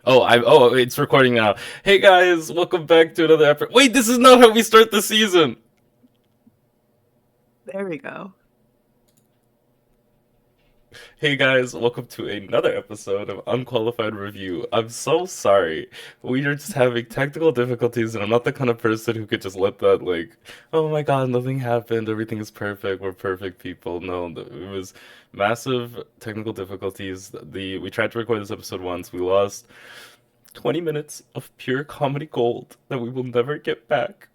Oh, it's recording now. Hey guys, welcome back to another episode. Wait, this is not how we start the season. There we go. Hey guys, welcome to another episode of Unqualified Review. I'm so sorry. We are just having technical difficulties, and I'm not the kind of person who could just let that, like, oh my god, nothing happened, everything is perfect, we're perfect people. No, it was massive technical difficulties. We tried to record this episode once, we lost 20 minutes of pure comedy gold that we will never get back.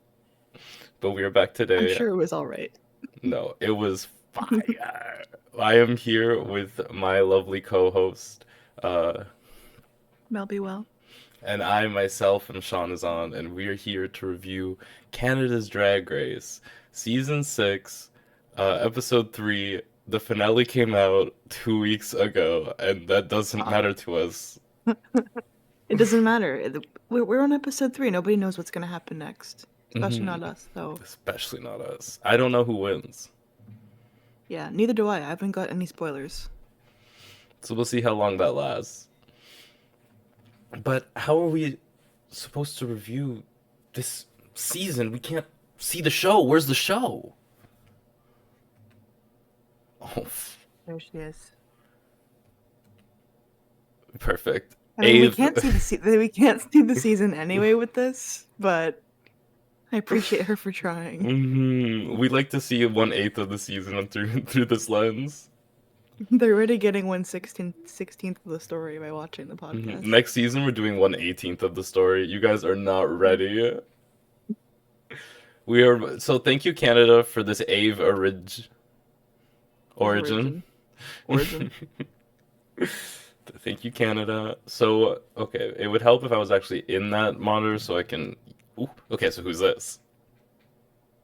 But we are back I'm today. sure it was all right. No, it was fire. I am here with my lovely co-host, uh, Mel be well. and I myself am Shawn is on, and we are here to review Canada's Drag Race, Season 6, Episode 3. The finale came out 2 weeks ago, and that doesn't matter to us. It doesn't matter. We're on episode 3. Nobody knows what's gonna happen next, especially Mhm. not us. So Especially not us. I don't know who wins. yeah, neither do I. I haven't got any spoilers. So we'll see how long that lasts. But how are we supposed to review this season? We can't see the show. Where's the show? Oh, There she is. perfect. I mean, we Ave. can't see we can't see the season anyway with this, but I appreciate her for trying. We like to see 1/8 of the season through this lens. They're already getting 1/16th of the story by watching the podcast. Next season, we're doing 1/18 of the story. You guys are not ready. We are so thank you Canada for this Ave origin. Origin. Thank you, Canada. So, okay, it would help if I was actually in that monitor so I can. Ooh, okay, so who's this?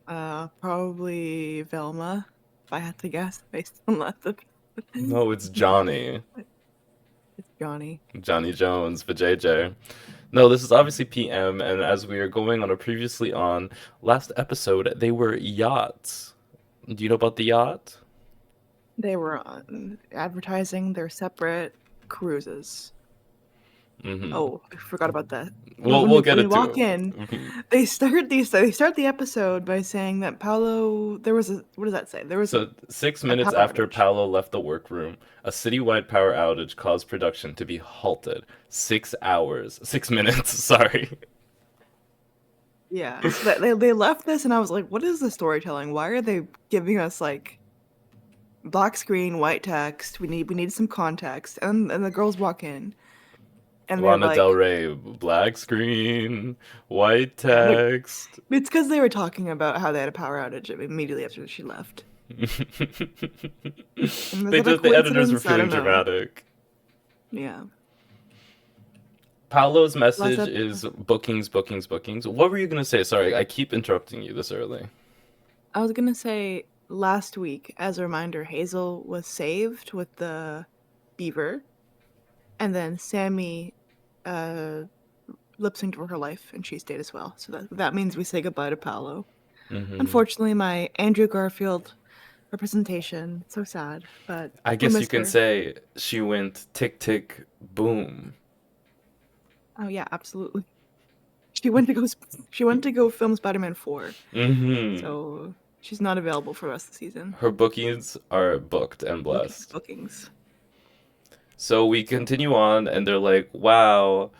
Probably Velma, if I had to guess, based on that. No, it's Johnny. It's Johnny. Johnny Jones, for JJ. No, this is obviously PM, and as we are going on a previously on last episode, they were yachts. Do you know about the yacht? They were on advertising their separate cruises. Mm-hmm. Oh, I forgot about that. We'll get When we into walk it. in, Mhm. they start the episode by saying that Paolo. There was a what does that say? There was So, six a minutes power after outage. Paolo left the workroom, a citywide power outage caused production to be halted. 6 hours. 6 minutes, sorry. Yeah, so that they left this, and I was like, "What is the storytelling? Why are they giving us like black screen, white text? We need some context." And the girls walk in, and they're Lana Del like, Rey, black screen, white "Yeah, text. it's because they were talking about how they had a power outage immediately after she left." And was They that a just the editors were coincidence? I feeling don't know. dramatic. Yeah. Paolo's Last message up, is bookings, bookings, bookings. What were you gonna say? Sorry, I keep interrupting you this early. I was gonna say last week, as a reminder, Hazel was saved with the beaver, and then Sami uh, lip synced for her life, and she stayed as well. So that means we say goodbye to Paolo. Hmm. Unfortunately, my Andrew Garfield representation, so sad, but I we'll guess you miss can her. say she went tick tick boom. Oh yeah, absolutely. She went to go. She went to go film Spider-Man 4, Hmm. so she's not available for the rest of the season. Her bookings are booked and Bookings, blessed. bookings. So we continue on, and they're like, wow,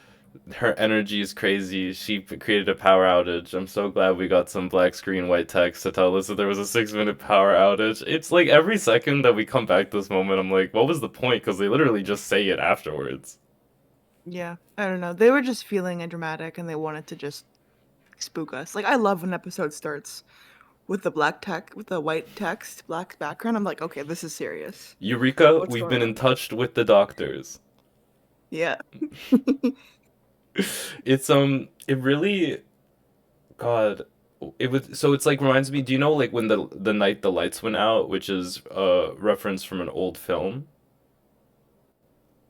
her energy is crazy. She created a power outage. I'm so glad we got some black screen white text to tell us that there was a 6 minute power outage. It's like every second that we come back to this moment, I'm like, what was the point? Because they literally just say it afterwards. Yeah, I don't know. They were just feeling it dramatic, and they wanted to just spook us. Like I love when episode starts with the with the white text, black background. I'm like, okay, this is serious. Eureka, What's we've going been in on? touch with the doctors. Yeah. It really, God, it was, so it's like reminds me, do you know like when the night the lights went out, which is a reference from an old film?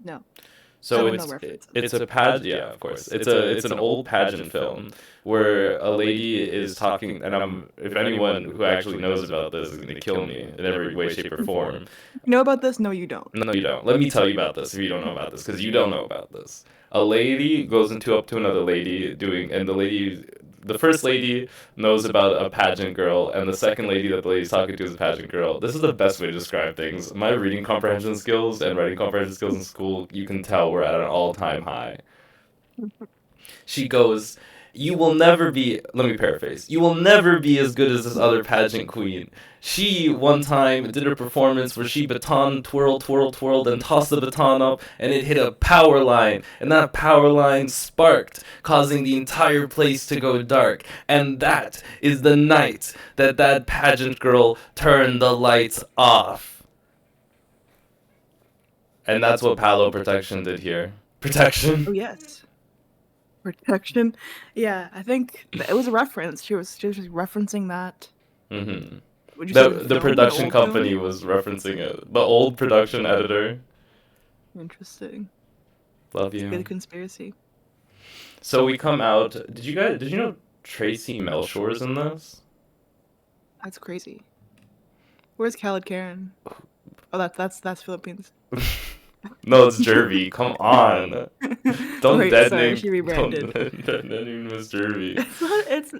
No. I So don't know references. it's a pageant, yeah, of course. It's an old pageant film where a lady is talking, and if anyone who actually knows about this is gonna kill me in every way, shape, or form. You know about this? No, you don't. No, you don't. Let me tell you about this if you don't know about this, because you don't know about this. A lady goes up to another lady and the first lady knows about a pageant girl, and the second lady that the lady's talking to is a pageant girl. This is the best way to describe things. My reading comprehension skills and writing comprehension skills in school, you can tell we're at an all-time high. She goes, "You will never be," let me paraphrase, "you will never be as good as this other pageant queen. She, one time, did a performance where she baton twirled, and tossed the baton up, and it hit a power line, and that power line sparked, causing the entire place to go dark. And that is the night that pageant girl turned the lights off." And that's what Palo Protection did here. Protection? Oh yes. Protection. Yeah, I think it was a reference. She was referencing that. Mm-hmm. Would you say The production company was referencing it. The old production editor. Interesting. Love you. Good conspiracy. So we come out. Did you know Traci Melchor's in this? That's crazy. Where's Khaled Karen? Oh, that's Philippines. No, it's Jervy. Come on. Don't Wait, dead sorry, name. she rebranded. Don't dead name Miss Jervy. It's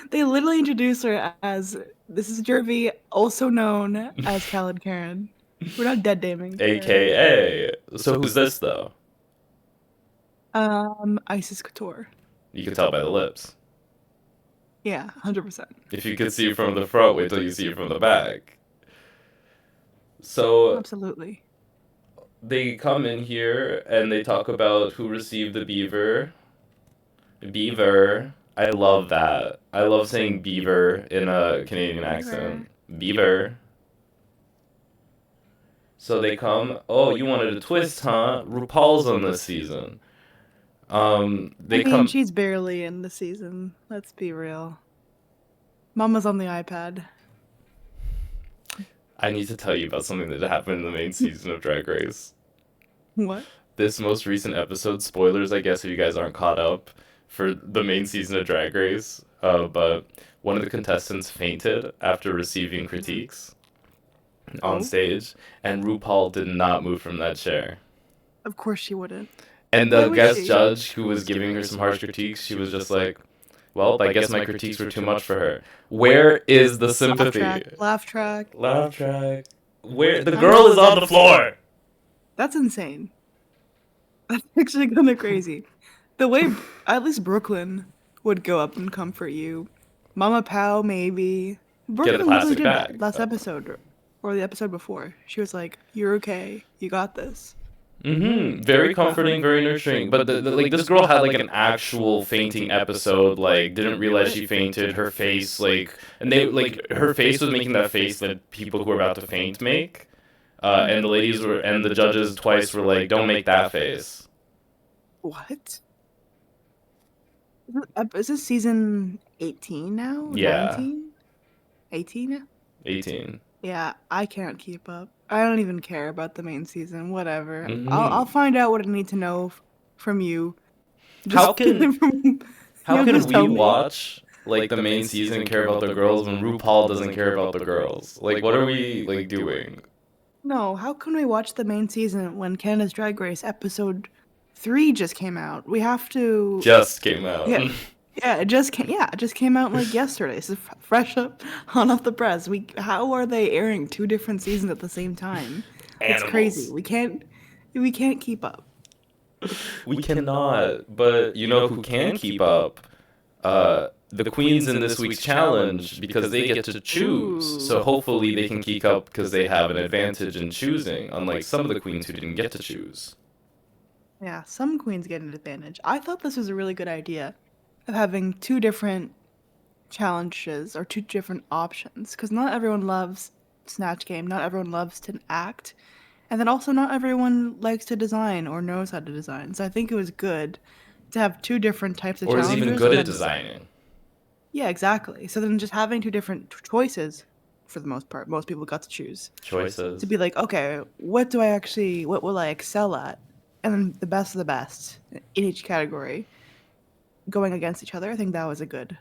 they literally introduce her as this is Jervy, also known as Khaled Karen. We're not dead naming. AKA. So who's this though? Isis Couture. You can tell by the lips. Yeah, 100%. If you could see it from the front, wait till you see it from the back. So Absolutely. they come in here and they talk about who received the beaver. Beaver. I love that. I love saying beaver in a Canadian accent. Beaver. So they come, "Oh, you wanted a twist, huh? RuPaul's on this season." She's barely in the season. Let's be real. Mama's on the iPad. I need to tell you about something that happened in the main season of Drag Race. What? This most recent episode, spoilers, I guess, if you guys aren't caught up, for the main season of Drag Race, but one of the contestants fainted after receiving critiques on stage, and RuPaul did not move from that chair. Of course she wouldn't. And the guest judge who was giving her some harsh critiques, she was just like, "Well, I guess my critiques were too much for her." Where is the sympathy? Laugh track. Where the girl is on the floor. That's insane. That's actually kind of crazy. The way at least Brooklyn would go up and comfort you. Mama Pow maybe. Brooklyn plastic bag. Last episode or the episode before. She was like, "You're okay. You got this." Mm-hmm. Very comforting, very nurturing. But like this girl had like an actual fainting episode. Like didn't realize she fainted. Her face and her face was making that face that people who are about to faint make. And the judges twice were like, "Don't make that face." What? Is this season 18 now? Yeah. 19? 18? 18. Yeah, I can't keep up. I don't even care about the main season. Whatever. Mm-hmm. I'll find out what I need to know from you. How can we watch like the main season and care about the girls when RuPaul doesn't care about the girls? Like, what are we like doing? No, how can we watch the main season when Canada's Drag Race episode 3 just came out? We have to. Just came out. Yeah, it just came out like yesterday. It's fresh up, hot off the press. How are they airing 2 different seasons at the same time? It's crazy. We can't keep up. We cannot. But you know who can keep up? The queens in this week's challenge, because they get to choose. So hopefully they can keep up because they have an advantage in choosing, unlike some of the queens who didn't get to choose. Yeah, some queens get an advantage. I thought this was a really good idea of having 2 different challenges or 2 different options, because not everyone loves Snatch Game, not everyone loves to act, and then also not everyone likes to design or knows how to design. So I think it was good to have 2 different types of challenges. Or is even good at designing. Yeah, exactly. So then just having 2 different choices, for the most part, most people got to choose. Choices. To be like, okay, what will I excel at? and then the best of the best in each category going against each other. I think that was a good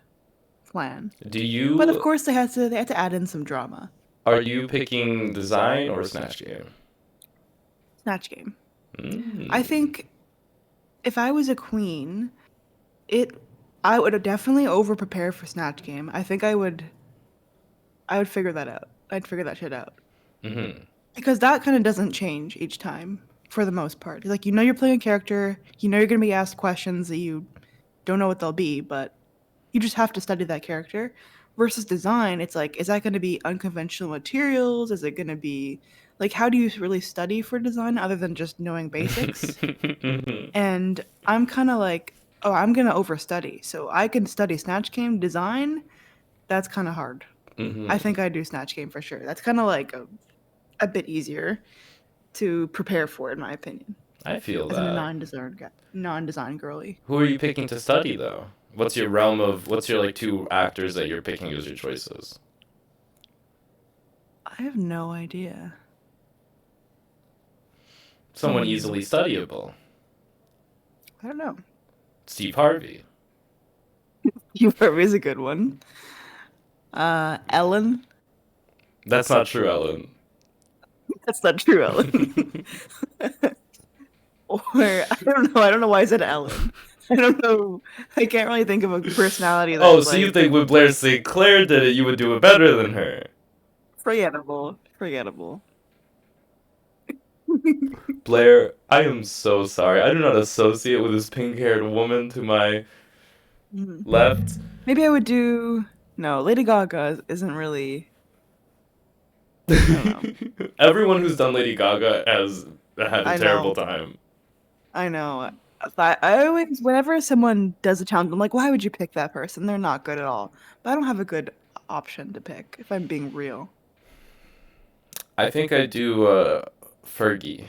plan. Do But of you course, they had to add in some drama. are you picking design or snatch game? Snatch game. I Mm. think if I was a queen, I would definitely over prepare for snatch game. I think I would figure that out. I'd figure that shit out. Mm-hmm. Because that kind of doesn't change each time for the most part. Like, you know, you're playing a character, you know, you're going to be asked questions that you don't know what they'll be, but you just have to study that character. Versus design, it's like, is that going to be unconventional materials? Is it going to be like, how do you really study for design other than just knowing basics? Mm-hmm. And I'm kind of like, oh, I'm going to overstudy. So I can study Snatch Game design. That's kind of hard. I Mm-hmm. think I do Snatch Game for sure. That's kind of like a bit easier to prepare for, in my opinion, I feel as a that. non-design girly. Who are you picking to study though? What's your like two actors that you're picking as your choices? I have no idea. Someone easily studyable. I don't know. Steve Harvey. Hubert is a good one. Ellen. That's not true, Ellen. That's not true, Ellen. Or I don't know. I don't know why I said Ellen. I don't know. I can't really think of a personality Oh, that's so you like think when Blair St. Clair did it, you would do it better than her? forgettable. Forgettable. Blair, I am so sorry. I do not associate with this pink-haired woman to my Mhm. left. Maybe I would do. No, Lady Gaga isn't really. I don't know. Everyone who's done Lady Gaga has had a I terrible know. time. I know. I always, whenever someone does a challenge, I'm like, why would you pick that person? They're not good at all. But I don't have a good option to pick, if I'm being real. I think I do Fergie.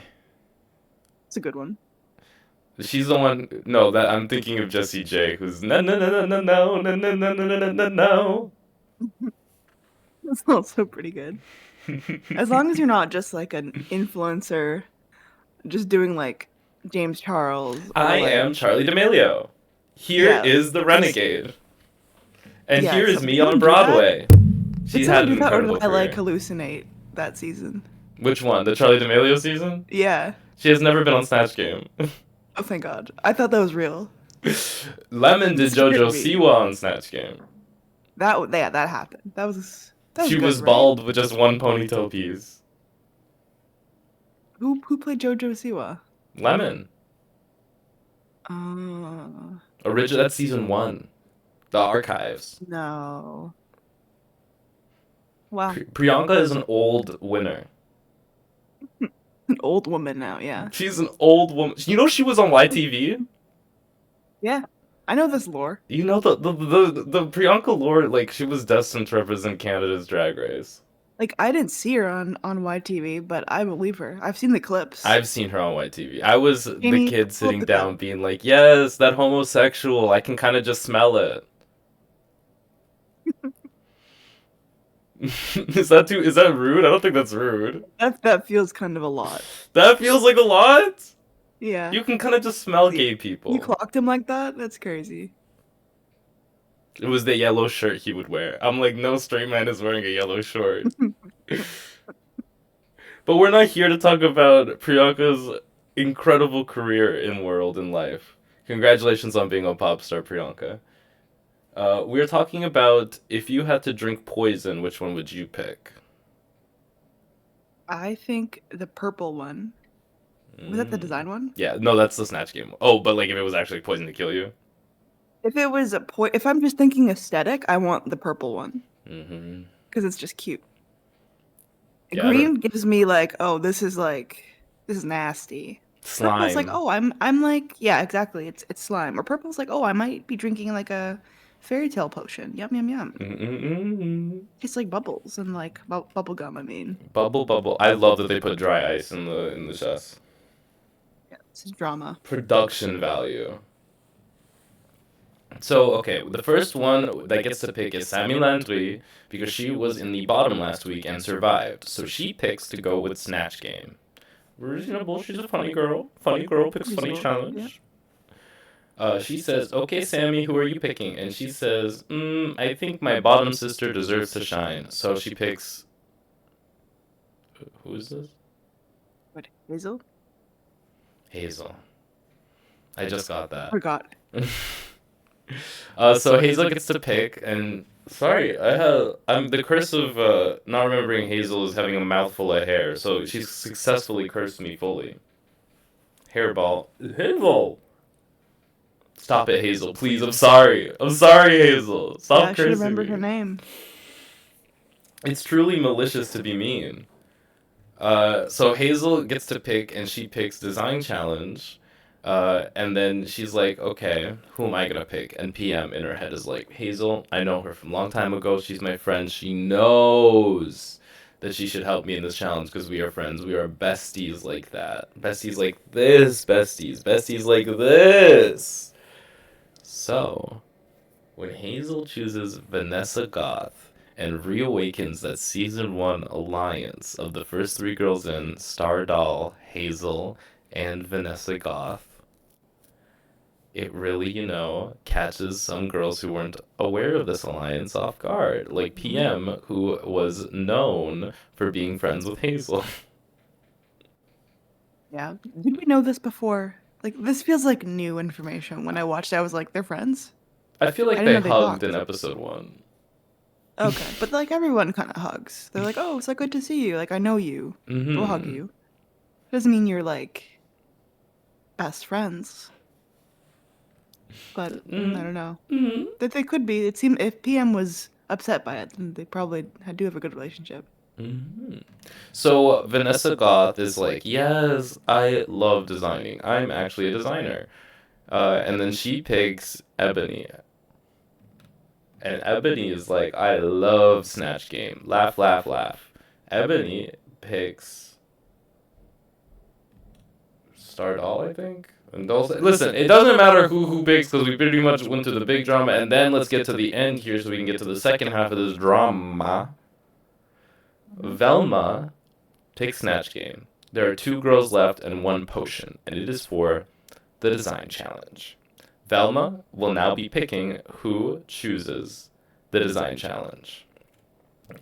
It's a good one. She's the one. No, that I'm thinking of Jessie J, who's no no no no no no no no no no no no no. That's also pretty good. As long as you're not just like an influencer, just doing like James Charles or I am like, Charlie D'Amelio. Here yeah, is the renegade, and yeah. here is Did me on someone do that? Broadway. Did She someone had do an that, or did incredible I like career. hallucinate that season? Which one? The Charlie D'Amelio season? Yeah. She has never been on Snatch Game. Oh, thank God. I thought that was real. Lemon did Scared JoJo me. Siwa on Snatch Game. Yeah, that happened. That was She good, was right? bald with just one ponytail piece. Who played JoJo Siwa? Lemon. Original. That's season one. The archives. No. Wow. Priyanka is an old winner. An old woman now, yeah. She's an old woman. You know she was on YTV. Yeah. I know this lore. You know the Priyanka lore, like she was destined to represent Canada's Drag Race. Like, I didn't see her on YTV, but I believe her. I've seen the clips. I've seen her on YTV. I was the Jamie, kid pull up sitting the clip. down being like, yes, that homosexual. I can kind of just smell it. Is that rude? I don't think that's rude. That feels kind of a lot. That feels like a lot. Yeah. You can kind of just smell gay You people. clocked him like that? That's crazy. It was the yellow shirt he would wear. I'm like, no straight man is wearing a yellow short. But we're not here to talk about Priyanka's incredible career in world and life. Congratulations on being a pop star, Priyanka. We're talking about if you had to drink poison, which one would you pick? I think the purple one. Was that the design one? Yeah, no, that's the Snatch Game. Oh, but like if it was actually poison to kill you? If it was if I'm just thinking aesthetic, I want the purple one Mm-hmm. because it's just cute. Yeah, Green gives me like, oh, this is nasty. Purple's like, slime. oh, I'm like, yeah, exactly. It's slime. Or purple's like, oh, I might be drinking like a fairy tale potion. Yum yum yum. Mm-mm-mm. Tastes like bubbles and like bubble gum. I mean, Bubble, bubble. I love that they put dry ice in the chest. yeah, it's drama. Production value. So, okay, the first one that gets to pick is Sami Landri because she was in the bottom last week and survived. So she picks to go with Snatch Game. Reasonable. She's a funny girl. Funny girl picks funny Reasonable. Yeah. challenge. She says, "Okay, Sammy, who are you picking?" And she says, "I think my bottom sister deserves to shine." So she picks. Who is this? What, Hazel? Hazel. I just got that. Forgot. So Hazel gets to pick, and sorry, I'm the curse of not remembering Hazel is having a mouthful of hair. So she's successfully cursed me fully. Hairball. Hazel. Stop it, Hazel, please. I'm sorry. I'm sorry, Hazel. Yeah, Stop I should cursing remember her me. name. It's truly malicious to be mean. So Hazel gets to pick, and she picks design challenge. And then she's like, okay, who am I gonna pick? And PM in her head is like, Hazel, I know her from a long time ago. She's my friend. She knows that she should help me in this challenge because we are friends. We are besties like that. Besties like this, besties. Besties like this. So, when Hazel chooses Vanessa Goth and reawakens that season 1 alliance of the first 3 girls in Stardoll, Hazel, and Vanessa Goth, it really, catches some girls who weren't aware of this alliance off guard, like PM, who was known for being friends with Hazel. Yeah. Did we know this before? Like, this feels like new information. When I watched it, I was like, they're friends? I feel I like didn't they know they hugged talked. in episode 1. Okay, but like everyone kind of hugs. They're like, "Oh, it's so good to see you. Like I know you. We'll hug Mm-hmm. you." Doesn't mean you're like best friends, but I don't know. Mm-hmm. That they could be. It seemed if PM was upset by it, then they probably do have a good relationship. Mm-hmm. So Vanessa Goth is like, yes, I love designing. I'm actually a designer. And then she picks Ebony. And Ebony is like, I love Snatch Game. Laugh, laugh, laugh. Ebony picks Stardoll, I think. And Dulce. Listen, it doesn't matter who picks because we pretty much went to the big drama, and then let's get to the end here so we can get to the second half of this drama. Velma takes Snatch Game. There are 2 girls left and 1 potion, and it is for the design challenge. Velma will now be picking who chooses the design challenge.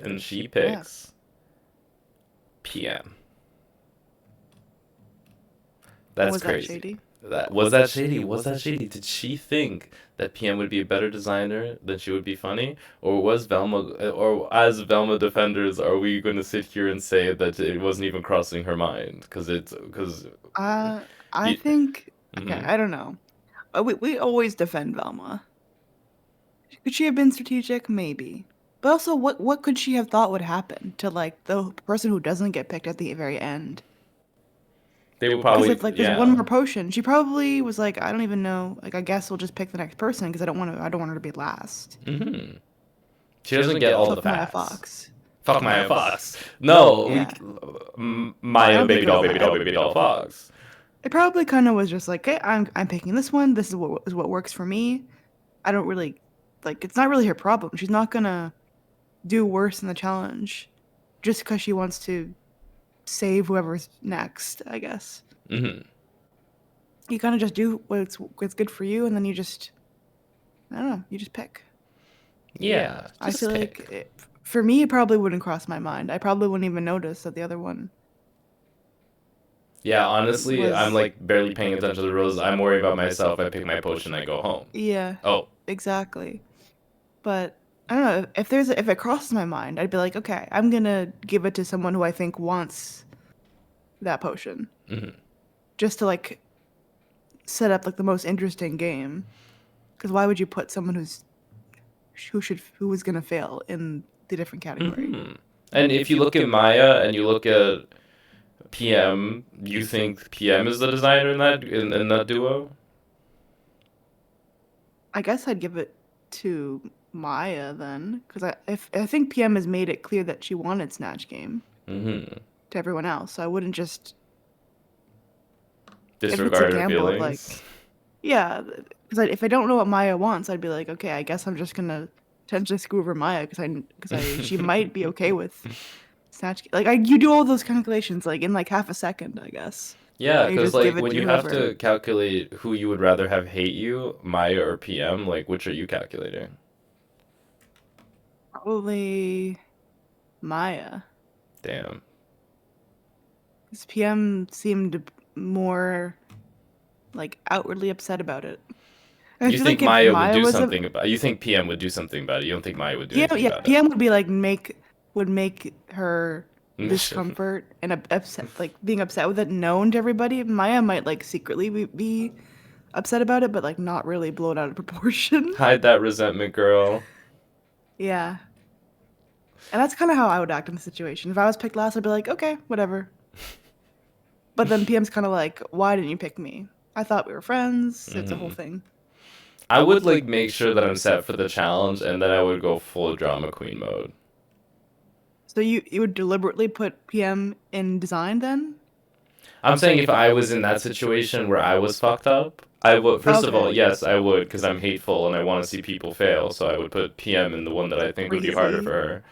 And she picks PM. That's Was crazy. that shady? Was that shady? Was that shady? Did she think that PM would be a better designer than she would be funny? Or was Velma, or as Velma defenders, are we going to sit here and say that it wasn't even crossing her mind? I think. Okay, Mhm. I don't know. We always defend Velma. Could she have been strategic? Maybe. But also, what could she have thought would happen to like the person who doesn't get picked at the very end? They would Because probably, if like there's one more potion, she probably was like, I don't even know. Like I guess we'll just pick the next person because I don't want her to be last. Mm-hmm. She doesn't get all the Fuck Maya facts. Fox. Fuck Maya Fox. No, Yeah. Maya, don't baby think it doll, was baby Maya. doll, baby doll Fox. It probably kind of was just like, okay, I'm picking this one. This is what works for me. I don't really like. It's not really her problem. She's not gonna do worse in the challenge just because she wants to save whoever's next. I guess Mm-hmm. you kind of just do what's good for you, and then you just I don't know. You just pick. Yeah, I just feel pick. like for me, it probably wouldn't cross my mind. I probably wouldn't even notice that the other one. Yeah, honestly, was- I'm like barely paying attention to the rules. I'm worried about myself. I pick my potion, I go home. Yeah, Oh, exactly. But I don't know if it crosses my mind, I'd be like, okay, I'm gonna give it to someone who I think wants that potion, mhm. just to like set up like the most interesting game. Because why would you put someone who was gonna fail in the different category? Mm-hmm. And if you look at Maya and you look at PM, you think PM is the designer in that duo? I guess I'd give it to Maya then, because I think PM has made it clear that she wanted Snatch Game Mm-hmm. to everyone else, so I wouldn't just Disregard her gamble of, feelings. like- yeah. Because if I don't know what Maya wants, I'd be like, okay, I guess I'm just gonna potentially screw over Maya because she might be okay with snatch. Like you do all those calculations like in like half a second, I guess. Yeah, And you because just give like it when to you have whoever. to calculate who you would rather have hate you, Maya or PM, like which are you calculating? Probably Maya. Damn. Because PM seemed more like outwardly upset about it. I You feel think like if Maya would Maya do was a something about you think PM would do something about it. You don't think Maya would do PM, anything yeah, about it. PM would be like would make her discomfort and upset, like being upset with it known to everybody. Maya might like secretly be upset about it, but like not really blown out of proportion. Hide that resentment, girl. Yeah, and that's kind of how I would act in the situation. If I was picked last, I'd be like, okay, whatever. But then PM's kind of like, why didn't you pick me? I thought we were friends. It's a whole Hmm. thing. I would like make sure that I'm set for the challenge, and then I would go full drama queen mode. So you would deliberately put PM in design then? I'm saying if I was in that situation where I was fucked up, I would. First of all, Okay. yes, I would, because I'm hateful and I want to see people fail. So I would put PM in the one that I think would be harder for Crazy.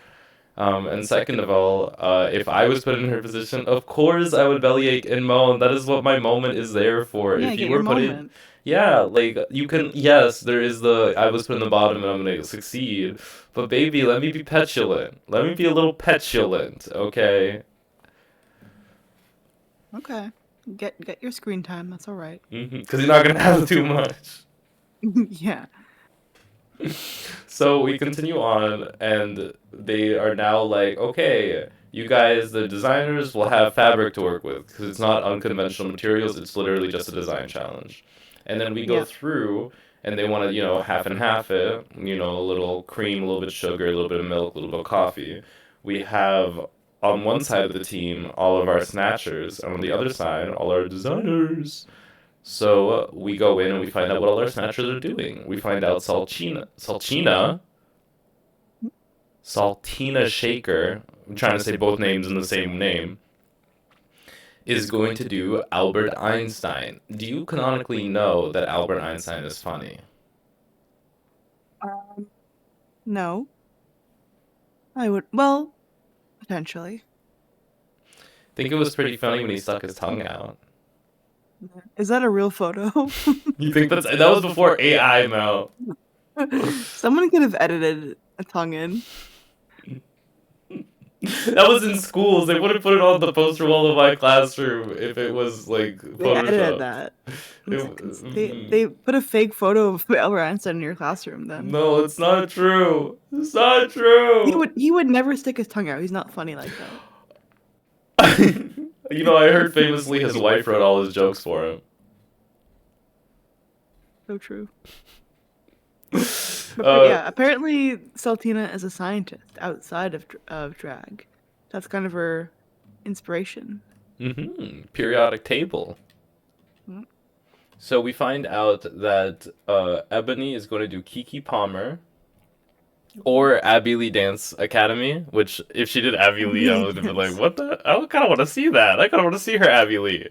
her. And second of all, if I was put in her position, of course I would bellyache and moan. That is what my moment is there for. Yeah, If you get your were put in, moment. yeah, like you can, yes, there is the I was put in the bottom and I'm gonna succeed. But baby, let me be petulant. Let me be a little petulant, okay? Okay. Get your screen time. That's all right. Because you're not gonna have too much. Yeah. So we continue on, and they are now like, okay, you guys, the designers, will have fabric to work with because it's not unconventional materials. It's literally just a design challenge. And then we go Yeah. through, and they want to, half and half it. A little cream, a little bit of sugar, a little bit of milk, a little bit of coffee. We have on one side of the team all of our snatchers, and on the other side all our designers. So we go in and we find out what all our snatchers are doing. We find out Saltina Shaker, I'm trying to say both names in the same name, is going to do Albert Einstein. Do you canonically know that Albert Einstein is funny? Um, no. I would, well, potentially. Think it was pretty funny when he stuck his tongue out. Is that a real photo? You think that was before AI, Mel? Someone could have edited a tongue in. That was in schools. They would have put it on the poster wall of my classroom if it was like They edited Photoshop. that. They It, they put a fake photo of Albert Einstein in your classroom then. no, it's not true. It's not He true. would never stick his tongue out. He's not funny like that. I heard famously his wife wrote all his jokes for him. So true. But yeah, apparently Saltina is a scientist outside of drag. That's kind of her inspiration. Periodic table. Mm. So we find out that Ebony is going to do Kiki Palmer or Abby Lee Dance Academy, which if she did Abby Lee, I would have been like, what the? I kind of want to see that. I kind of want to see her Abby Lee.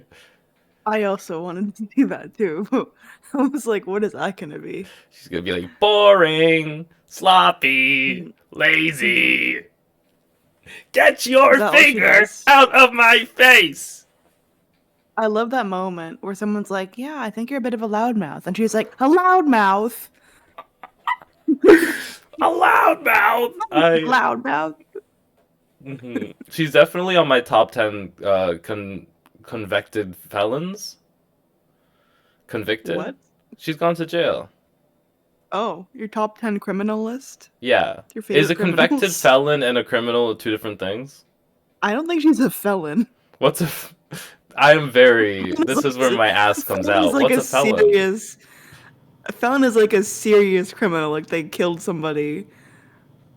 I also wanted to do that too. I was like, what is that gonna be? She's going to be like, boring, sloppy, lazy. Get your Is that all she finger does? out of my face. I love that moment where someone's like, yeah, I think you're a bit of a loudmouth. And she's like, a loudmouth? A loudmouth. Loudmouth. She's definitely on my top 10 convicted felons. Convicted? What? She's gone to jail. Oh, your top 10 criminal list? Yeah. Your favorite Is a convicted criminals? felon and a criminal two different things? I don't think she's a felon. What's a... I am very... This is where my ass comes out. Like What's a felon? A felon is like a serious criminal, like they killed somebody.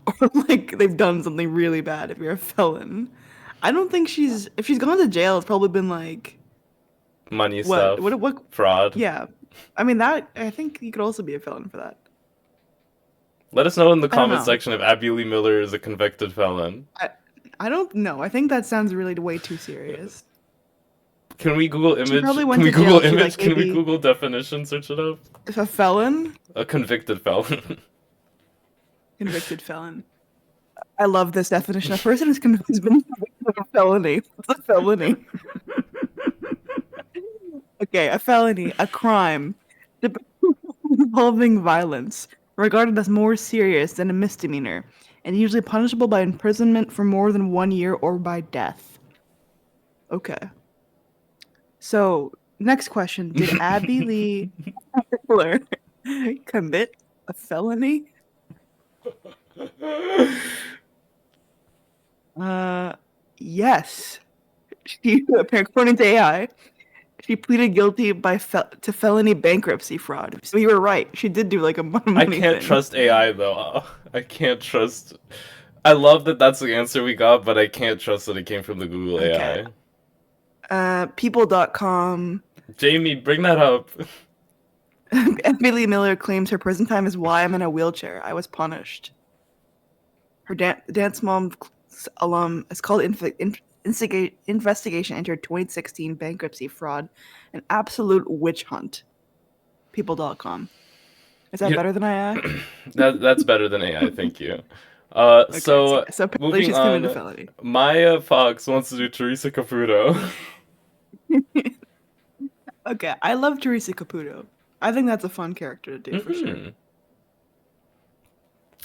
Or like they've done something really bad if you're a felon. I don't think if she's gone to jail, it's probably been like... Money stuff. What? Fraud. Yeah. I mean, I think you could also be a felon for that. Let us know in the I don't comment know. section if Abby Lee Miller is a convicted felon. I don't know. I think that sounds really way too serious. Can we Google image? probably Can went we to jail. Google She, image? like, Can we maybe- Google definition? Search it up. If a felon, A convicted felon. convicted felon. I love this definition. A person who's been convicted A felony. What's a felony? Okay, a felony, a crime involving violence, regarded as more serious than a misdemeanor, and usually punishable by imprisonment for more than 1 year or by death. Okay. So, next question. Did Abby Lee Taylor commit a felony? Yes. She, according to AI, she pleaded guilty to felony bankruptcy fraud. So you were right. She did do like a money I can't thing. trust AI though. I can't trust. I love that that's the answer we got, but I can't trust that it came from the Google Okay. AI. People.com. Jamie, bring that up. Emily Miller claims her prison time is why I'm in a wheelchair. I was punished. Her Dance Mom alum is called investigation into her 2016 bankruptcy fraud, an absolute witch hunt. People.com. Is that better than AI? That's better than AI, thank you. Okay, So so apparently moving she's committed a on, felony. Maya Fox wants to do Teresa Caputo. Okay, I love Teresa Caputo. I think that's a fun character to do for sure.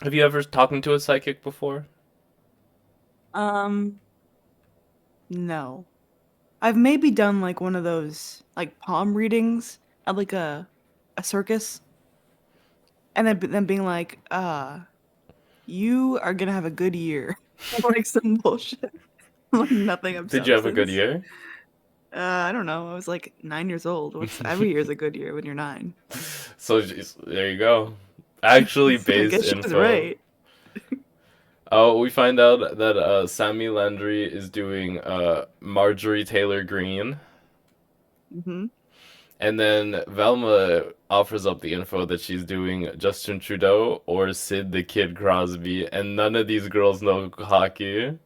Have you ever talked to a psychic before? No. I've maybe done like one of those like palm readings at like a circus, and then being like, you are gonna have a good year, like some bullshit, like nothing of Did you have a good substance. year? I don't know. I was like 9 years old. Every year is a good year when you're 9. So there you go. Actually So I based guess she was info. right. Oh, we find out that Sami Landri is doing Marjorie Taylor Greene. Hmm. And then Velma offers up the info that she's doing Justin Trudeau or Sid the Kid Crosby, and none of these girls know hockey.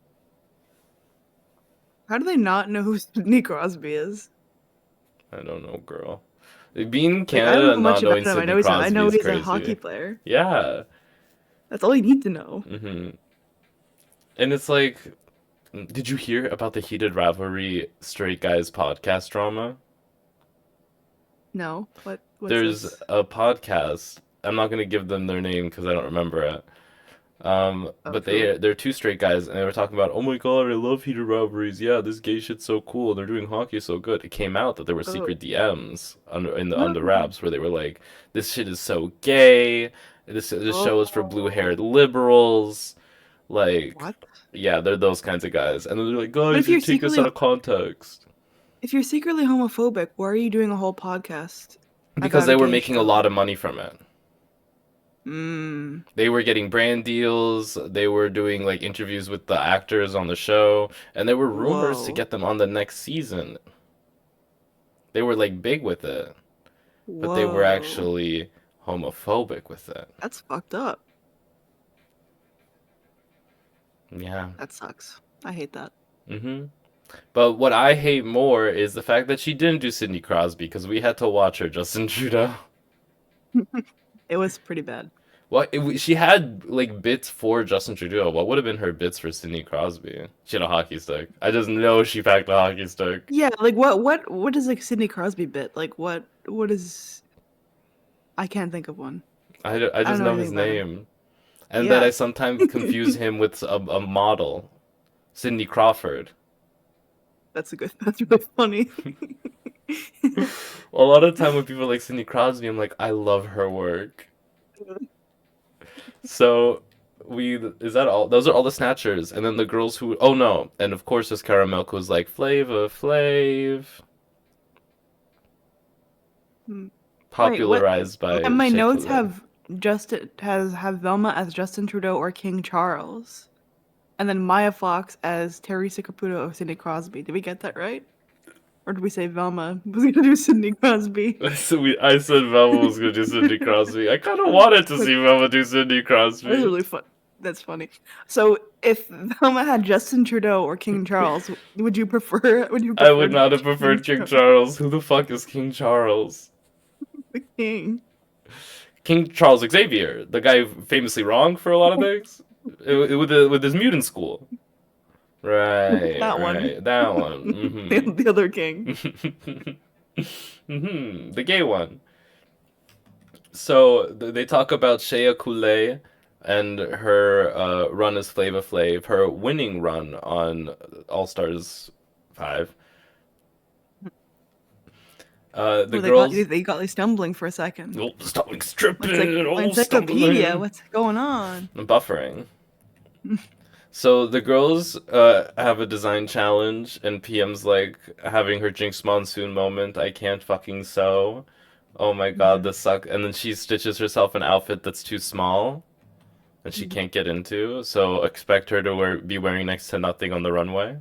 How do they not know who Sidney Crosby is? I don't know, girl. Being in Like, I don't Canada know and much not about knowing him. Sidney I Crosby know is he's a hockey crazy. player. Yeah. That's all you need to know. And it's like, did you hear about the heated rivalry Straight Guys podcast drama? No, what's There's this? a podcast. I'm not gonna give them their name because I don't remember it. But Of who? they're two straight guys, and they were talking about, oh my god, I love heated rivalries. Yeah, this gay shit's so cool. They're doing hockey so good. It came out that there were Oh. secret DMs under wraps where they were like, this shit is so gay. This show is for blue-haired Oh. liberals. Like, What? yeah, they're those kinds of guys, and then they're like, But guys, you take us out of context if you're secretly homophobic, why are you doing a whole podcast because about they a were gay making a lot show? of money from it. Mm. They were getting brand deals. They were doing like interviews with the actors on the show, and there were rumors to Whoa. get them on the next season. They were like big with it, but they were Whoa. actually homophobic with it. That's fucked up. Yeah. That sucks. I hate that. But what I hate more is the fact that she didn't do Sidney Crosby because we had to watch her Justin Trudeau. It was pretty bad. She had like bits for Justin Trudeau. What would have been her bits for Sidney Crosby? She had a hockey stick. I just know she packed a hockey stick. Yeah, like what is like Sidney Crosby bit? Like what is I can't think of one. I I don't just know know anything his about him. name. And that Yeah. I sometimes confuse him with a model, Cindy Crawford. That's really funny. A lot of time when people like Cindy Crosby, I'm like, I love her work. So we is that all? Those are all the snatchers, and then the girls who. Oh no, and of course there's Karamilk who's like Flava Flav, Hmm. Wait, what? popularized by And my notes Chick-fil-A. have Velma as Justin Trudeau or King Charles, and then Maya Fox as Teresa Caputo or Sidney Crosby. Did we get that right? Or did we say Velma was gonna do Sidney Crosby? I said Velma was gonna do Cindy Crosby. I kind of wanted to see Velma do Cindy That's Crosby. really fun. That's funny. So if Velma had Justin Trudeau or King Charles, would you prefer? Would you I prefer would not have King preferred King Charles, Charles. Who the fuck is King Charles? the king? King Charles Xavier, the guy famously wrong for a lot of things, with his mutant school. Right, That one. right. That one. The other king. The gay one. So they talk about Shea Coulee and her run as Flava Flav, her winning run on All Stars 5. The Oh, girls, they got me stumbling for a second. oh, stumbling, It's like stripping, my oh, encyclopedia. stumbling, What's going on? buffering. So the girls have a design challenge, and PM's like having her Jinx Monsoon moment. I can't fucking sew. Oh my god, Mhm. this suck. And then she stitches herself an outfit that's too small and she Mhm. can't get into. So expect her to be wearing next to nothing on the runway.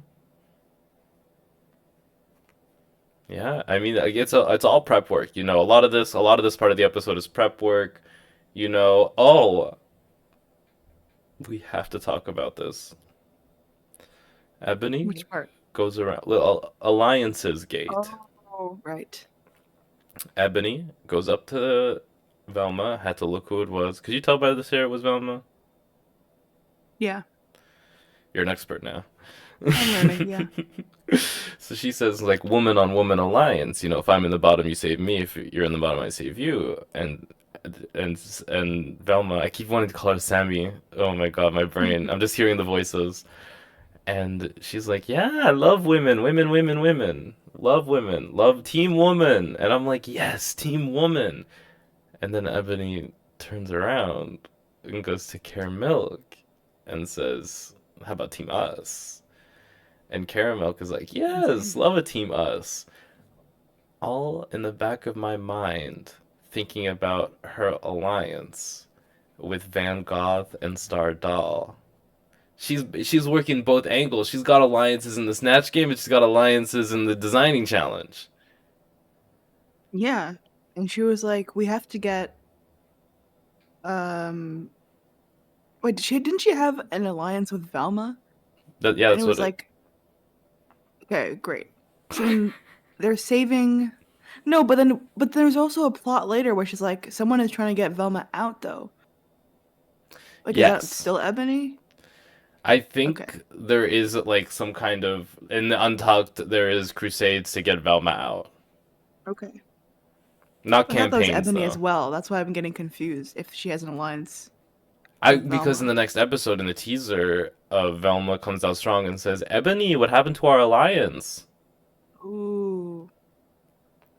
Yeah, I mean, like, it's all prep work. You know, a lot of this part of the episode is prep work. You know, oh, we have to talk about this. Ebony Which part? goes around little alliances gate. Oh, right. Ebony goes up to Velma, had to look who it was. Could you tell by this hair it was Velma? Yeah, You're an expert now. I'm learning. Yeah. So she says, like, woman on woman alliance. You know, if I'm in the bottom, you save me. If you're in the bottom, I save you. And Velma, I keep wanting to call her Sami. Oh my god, my brain. I'm just hearing the voices. And she's like, yeah, I love women, women, women, women. Love women, love team woman. And I'm like, yes, team woman. And then Ebony turns around and goes to Karamilk and says, how about team us? And Karamilk is like, yes, Insane. love a team us. All in the back of my mind, thinking about her alliance with Van Gogh and Star Doll. She's working both angles. She's got alliances in the Snatch game, and she's got alliances in the designing challenge. Yeah, and she was like, "We have to get." Um, wait, didn't she have an alliance with Velma? Yeah, And it that's what was it. like, okay, great. So then they're saving. No, but there's also a plot later where she's like, someone is trying to get Velma out though. Like, is that Yes, still Ebony? I Okay, think there is like some kind of in the Untucked. There is crusades to get Velma out, okay. not I thought that was campaigns Ebony as though. well. That's why I'm getting confused if she has an alliance I with because in Velma. the next episode in the teaser, Velma comes out strong and says, "Ebony, what happened to our alliance?" Ooh.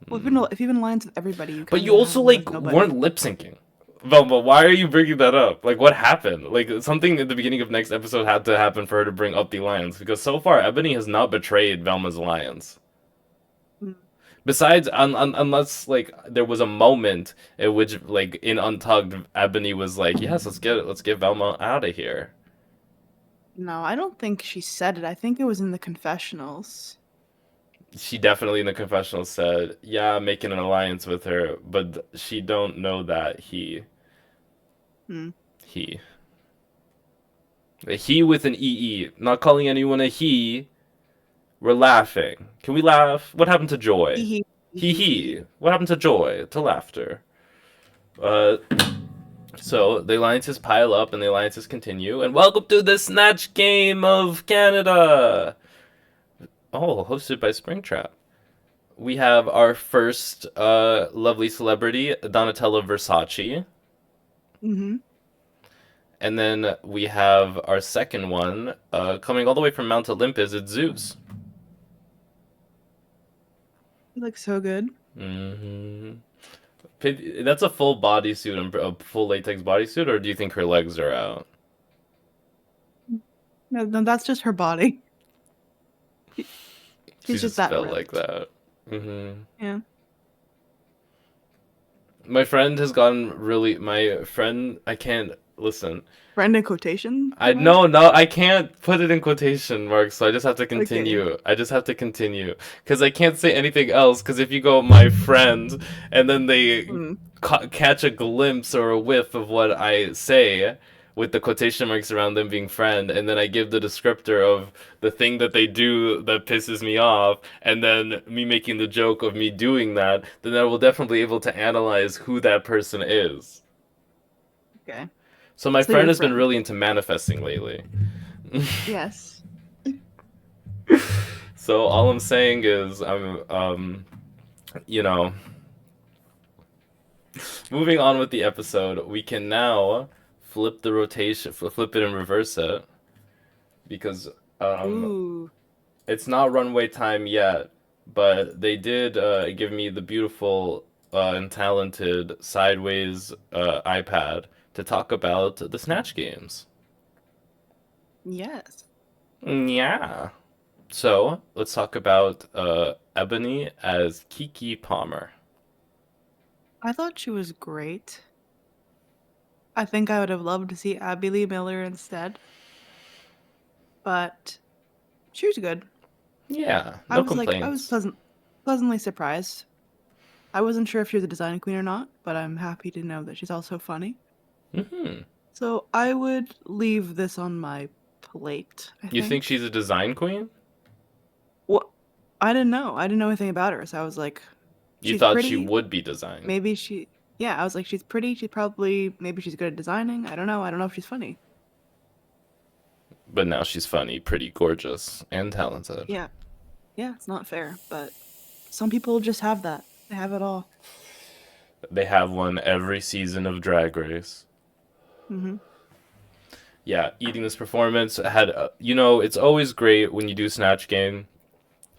Well, Hmm. if you've been alliance with everybody, you But kind you of have also one like with weren't nobody. lip syncing. Velma, why are you bringing that up? Like, what happened? Like, something at the beginning of next episode had to happen for her to bring up the alliance because so far Ebony has not betrayed Velma's alliance. Mm. Besides, unless like there was a moment in which, like in Untugged, Ebony was like, "Yes, let's get Velma out of here." No, I don't think she said it. I think it was in the confessionals. She definitely in the confessional said, "Yeah, I'm making an alliance with her," but she don't know that Hmm. he a he with an ee, not calling anyone a he. We're laughing. Can we laugh? What happened to joy? Hee Hee hee hee. hee. What happened to joy? To laughter? Uh, so the alliances pile up and the alliances continue. And welcome to the Snatch Game of Canada. Oh, hosted by Springtrap. We have our first lovely celebrity, Donatella Versace. Mm-hmm. And then we have our second one, coming all the way from Mount Olympus, it's Zeus. You look so good. hmm That's a full bodysuit, a full latex bodysuit, or do you think her legs are out? No, no, that's just her body. She- She She's just just that felt like ripped. that. hmm Yeah. My friend has gotten really. My friend, I can't listen. Friend in quotation I marks? no, I can't put it in quotation marks, so I just have to Okay. continue. I just have to continue because I can't say anything else. Because if you go, my friend, and then they Mm. catch a glimpse or a whiff of what I say with the quotation marks around them being friend, and then I give the descriptor of the thing that they do that pisses me off, and then me making the joke of me doing that, then I will definitely be able to analyze who that person is. Okay. So my So they're friend your has been friend. really into manifesting lately. Yes. So all I'm saying is you know, moving on with the episode, we can now flip the rotation, flip it and reverse it because um Ooh. it's not runway time yet, but they did give me the beautiful and talented sideways iPad to talk about the Snatch games. Yes. Yeah. So let's talk about Ebony as Kiki Palmer. I thought she was great. I think I would have loved to see Abby Lee Miller instead, but she was good. Yeah, I no was like, I was complaints. pleasantly surprised. I wasn't sure if she was a design queen or not, but I'm happy to know that she's also funny. Hmm. So I would leave this on my plate, I You think think. she's a design queen? Well, I didn't know. I didn't know anything about her, so I was like, You she's thought she pretty. would be designed, Maybe she. Yeah, I was like, she's pretty. She probably. Maybe she's good at designing. I don't know. I don't know if she's funny. but now she's funny, pretty gorgeous, and talented. Yeah. Yeah, it's not fair, but some people just have that. They have it all. They have one every season of Drag Race. Hmm. Yeah, eating this performance had, it's always great when you do Snatch Game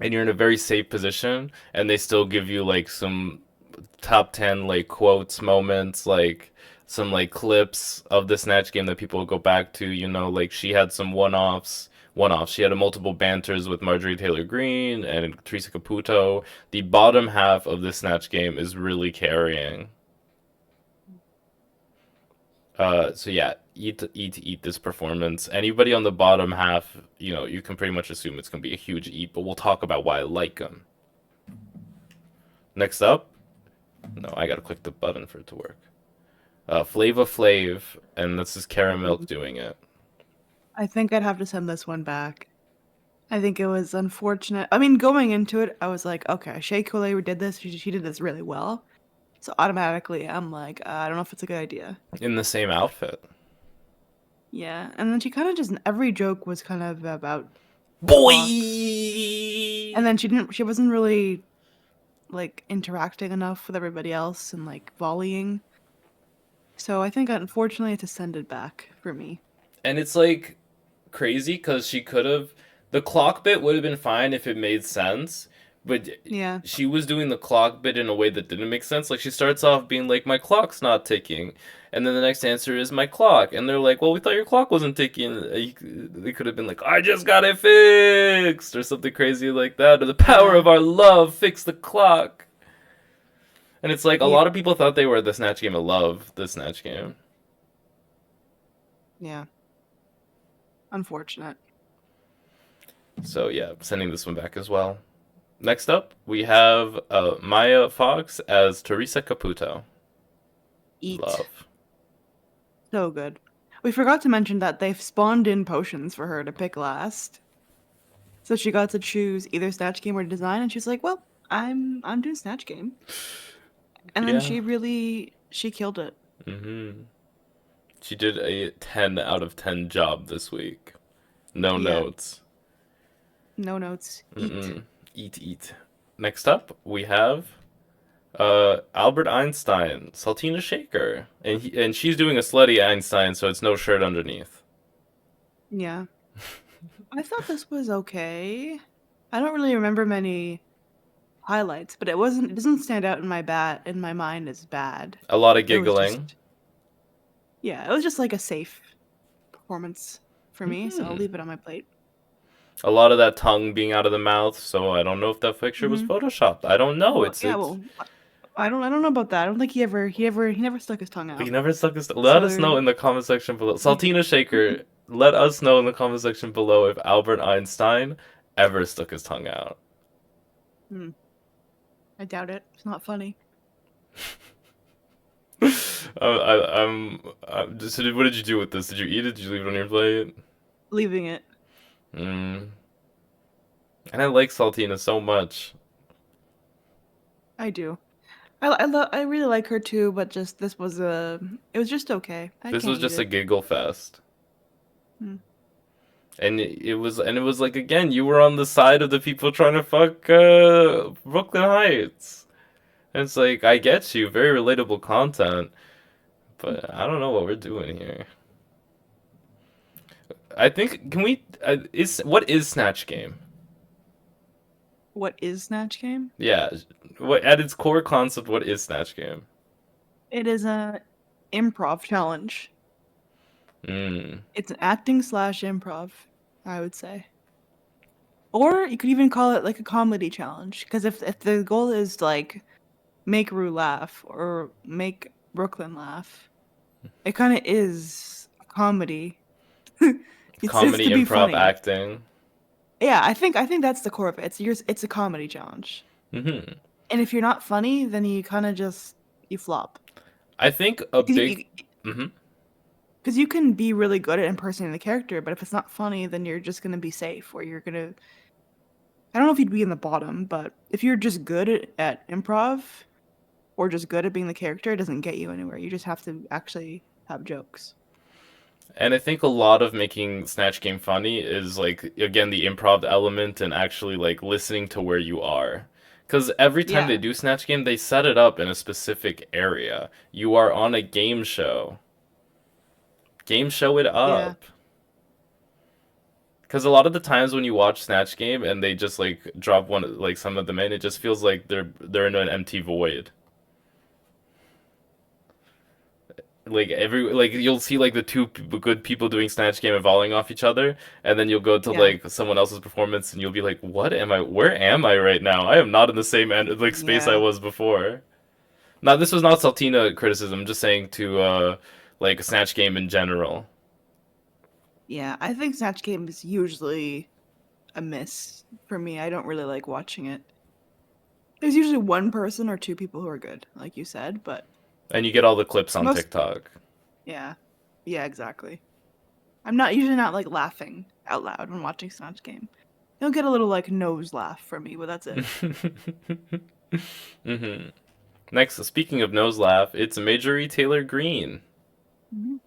and you're in a very safe position and they still give you like some top 10 like quotes moments, like some like clips of the Snatch Game that people will go back to. Like she had some one-offs. She had a multiple banters with Marjorie Taylor Greene and Teresa Caputo. The bottom half of the Snatch Game is really carrying. So yeah, eat this performance. Anybody on the bottom half, you can pretty much assume it's gonna be a huge eat, but we'll talk about why I like them. Next up, no, I gotta click the button for it to work. Flava Flav, and this is Karamilk doing it. I think I'd have to send this one back. I think it was unfortunate. I mean, going into it, I was like, okay, Shea Coulee did this. She did this really well. So automatically, I'm like, I don't know if it's a good idea. In the same outfit. Yeah, and then she kind of just every joke was kind of about talk, and Boy! then she wasn't really like interacting enough with everybody else and like volleying. So I think unfortunately it's ascended back for me. And it's like crazy because she could have. The clock bit would have been fine if it made sense, but Yeah. she was doing the clock bit in a way that didn't make sense. Like she starts off being like, "My clock's not ticking," and then the next answer is "My clock," and they're like, "Well, we thought your clock wasn't ticking." They could have been like, "I just got it fixed," or something crazy like that, or "The power Yeah. of our love fixed the clock." And it's like a Yeah. lot of people thought they were the Snatch Game of Love, the Snatch Game. Yeah. Unfortunate. So yeah, sending this one back as well. Next up, we have Maya Fox as Teresa Caputo. Eat. Love. So good. We forgot to mention that they've spawned in potions for her to pick last. So she got to choose either Snatch Game or Design, and she's like, "Well, I'm doing Snatch Game." And then Yeah. she killed it. Mm-hmm. She did a 10 out of 10 job this week. No Yeah. notes. No notes. Eat. Mm-mm. Eat. Next up, we have Albert Einstein, Saltina Shaker, and she's doing a slutty Einstein, so it's no shirt underneath. Yeah. I thought this was okay. I don't really remember many highlights, but it doesn't stand out in my mind as bad. A lot of It was giggling. just yeah, it was just like a safe performance for me, so I'll Hmm. leave it on my plate. A lot of that tongue being out of the mouth, so I don't know if that picture was Hmm. photoshopped. I don't know. Well, It's yeah, it's well, I don't know about that. I don't think he never stuck his tongue he out. never stuck his. Let us know So in the comment section below. Saltina Shaker, let us know in the comment section below if Albert Einstein ever stuck his tongue out. hmm, I doubt it. It's not funny. So what did you do with this? Did you eat it? Did you leave it on your plate? Leaving it. Mm. And I like Saltina so much. I do. I really like her too, but just this was it was just okay. I This can't was eat just a it. giggle fest. Hmm. And it was like again, you were on the side of the people trying to fuck Brooklyn Heights. And it's like I get you, very relatable content, but I don't know what we're doing here. I think can we is what is Snatch Game? What is Snatch Game? Yeah, what at its core concept, what is Snatch Game? It is a improv challenge. Mm. It's an acting slash improv, I would say. Or you could even call it like a comedy challenge. Because if the goal is to, like, make Rue laugh or make Brooklyn laugh, it kind of is a comedy. It's Comedy, to be improv, funny. acting. Yeah, I think that's the core of it. It's a comedy challenge. Hmm. And if you're not funny, then you kind of just you flop. I think a Because big. Hmm. you can be really good at impersonating the character, but if it's not funny, then you're just gonna be safe, or you're gonna. I don't know if you'd be in the bottom, but if you're just good at improv, or just good at being the character, it doesn't get you anywhere. You just have to actually have jokes. And I think a lot of making Snatch Game funny is like again the improv element and actually like listening to where you are. Because every time they Yeah, do Snatch Game, they set it up in a specific area. You are on a game show. Game show it yeah, up. Because a lot of the times when you watch Snatch Game and they just like drop one like some of them in, it just feels like they're in an empty void. Like every like you'll see like the good people doing Snatch Game and volleying off each other, and then you'll go to yeah, like someone else's performance and you'll be like, "What am I? Where am I right now? I am not in the same like space I yeah, was before." Now this was not Saltina criticism, I'm just saying to like Snatch Game in general. yeah. I think Snatch Game is usually a miss for me. I don't really like watching it. There's usually one person or two people who are good, like you said, but And you get all the clips on most, TikTok. yeah, yeah, exactly. I'm not usually not like laughing out loud when watching Snatch Game. You'll get a little like nose laugh from me, but that's it. Hmm. Next, speaking of nose laugh, it's Majorie Taylor Greene Mhm.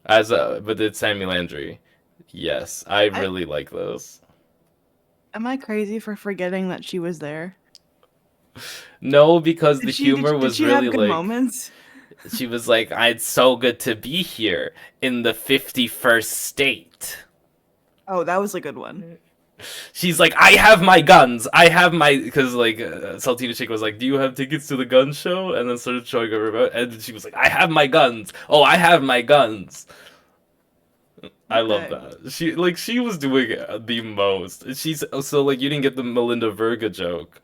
as but it's Sammy Landry. Yes, I I really like those. am I crazy for forgetting that she was there? No, because the Did she did, humor did was she have really good like moments? she was like, "It's so good to be here in the 51st state." Oh, that was a good one. She's like, "I have my guns. I have my," because like Saltina Chick was like, "Do you have tickets to the gun show?" And then started showing her about, and she was like, "I have my guns. Oh, I have my guns." I love Okay. that. She was doing the most. She's so like you didn't get the Melinda Verga joke.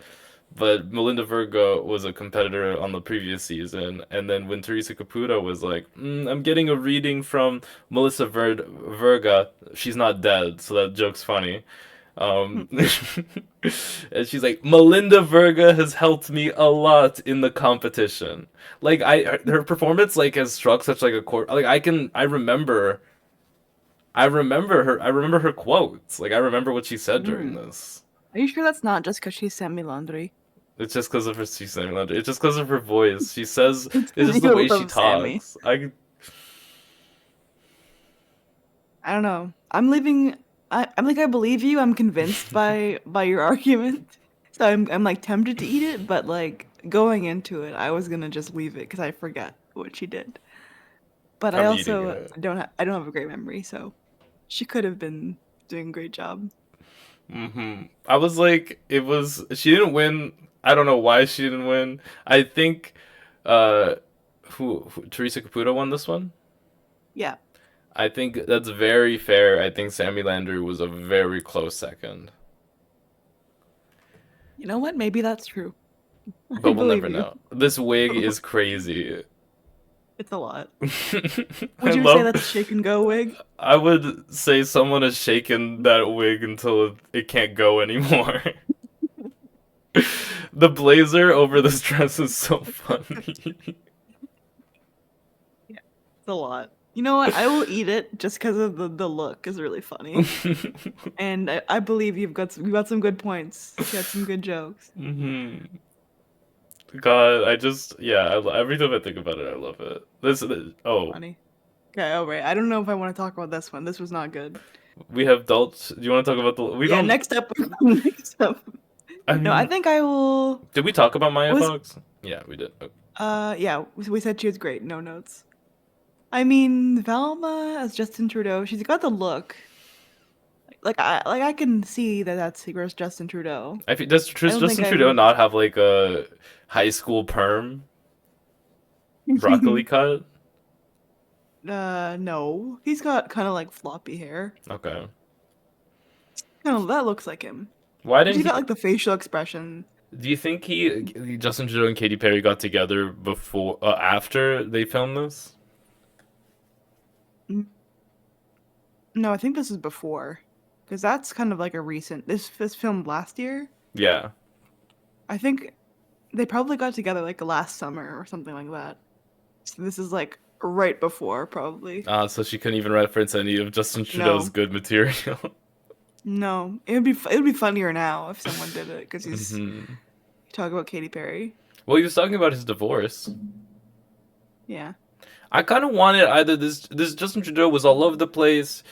But Melinda Verga was a competitor on the previous season, and then when Teresa Caputo was like, "I'm getting a reading from Verga, she's not dead, so that joke's funny." Hmm. And she's like, "Melinda Verga has helped me a lot in the competition." Like her performance like has struck such like a core. Like I remember her quotes. Like I remember what she said during Mm. this. Are you sure that's not just because she sent me laundry? It's just because of her. She's saying that. It's just because of her voice. She says It's it's because just the you way she love Sammy. talks. I I don't know. I'm leaving. I'm like I believe you. I'm convinced by your argument. So I'm like tempted to eat it, but like going into it, I was gonna just leave it because I forgot what she did. But I I'm eating also it. I don't have a great memory, so she could have been doing a great job. I was like, it was. She didn't win. I don't know why she didn't win. I think, uh, who Teresa Caputo won this one. Yeah. I think that's very fair. I think Sammy Landry was a very close second, You know what? Maybe that's true. I but we'll believe never you. know. This wig is crazy. It's a lot. I Would you say love. that's a shake and go wig? I would say someone has shaken that wig until it can't go anymore. The blazer over this dress is so funny. Yeah, it's a lot. You know what? I will eat it just because of the look is really funny. And I believe you've got some good points. You got some good jokes. Hmm. God, I just yeah, every time I think about it, I love it. Oh, Funny. Okay, all right. I don't know if I want to talk about this one. This was not good. We have Dulce. Do you want to talk about the? We Yeah, don't. next up. Next up. I No, I mean, think I will. did we talk about Maya Was Fox? Yeah, we did. yeah, we said she was great. No notes. I mean, Velma as Justin Trudeau. She's got the look. I can see that that's Secret's Justin Trudeau. I think does I don't think Justin I Trudeau would. not have like a high school perm broccoli cut? No, he's got kind of like floppy hair. Okay. Kind of that looks like him. Why He's didn't got he? like the facial expression. Do you think Justin Trudeau and Katy Perry got together before, after they filmed this? Mm, No, I think this is before, because that's kind of like a recent. This filmed last year. Yeah. I think they probably got together like last summer or something like that. So this is like right before, probably. So she couldn't even reference any of Justin Trudeau's No, good material. no, it would be funnier now if someone did it because he's hmm talking about Katy Perry. Well, he was talking about his divorce. Yeah, I kind of wanted either this Justin Trudeau was all over the place,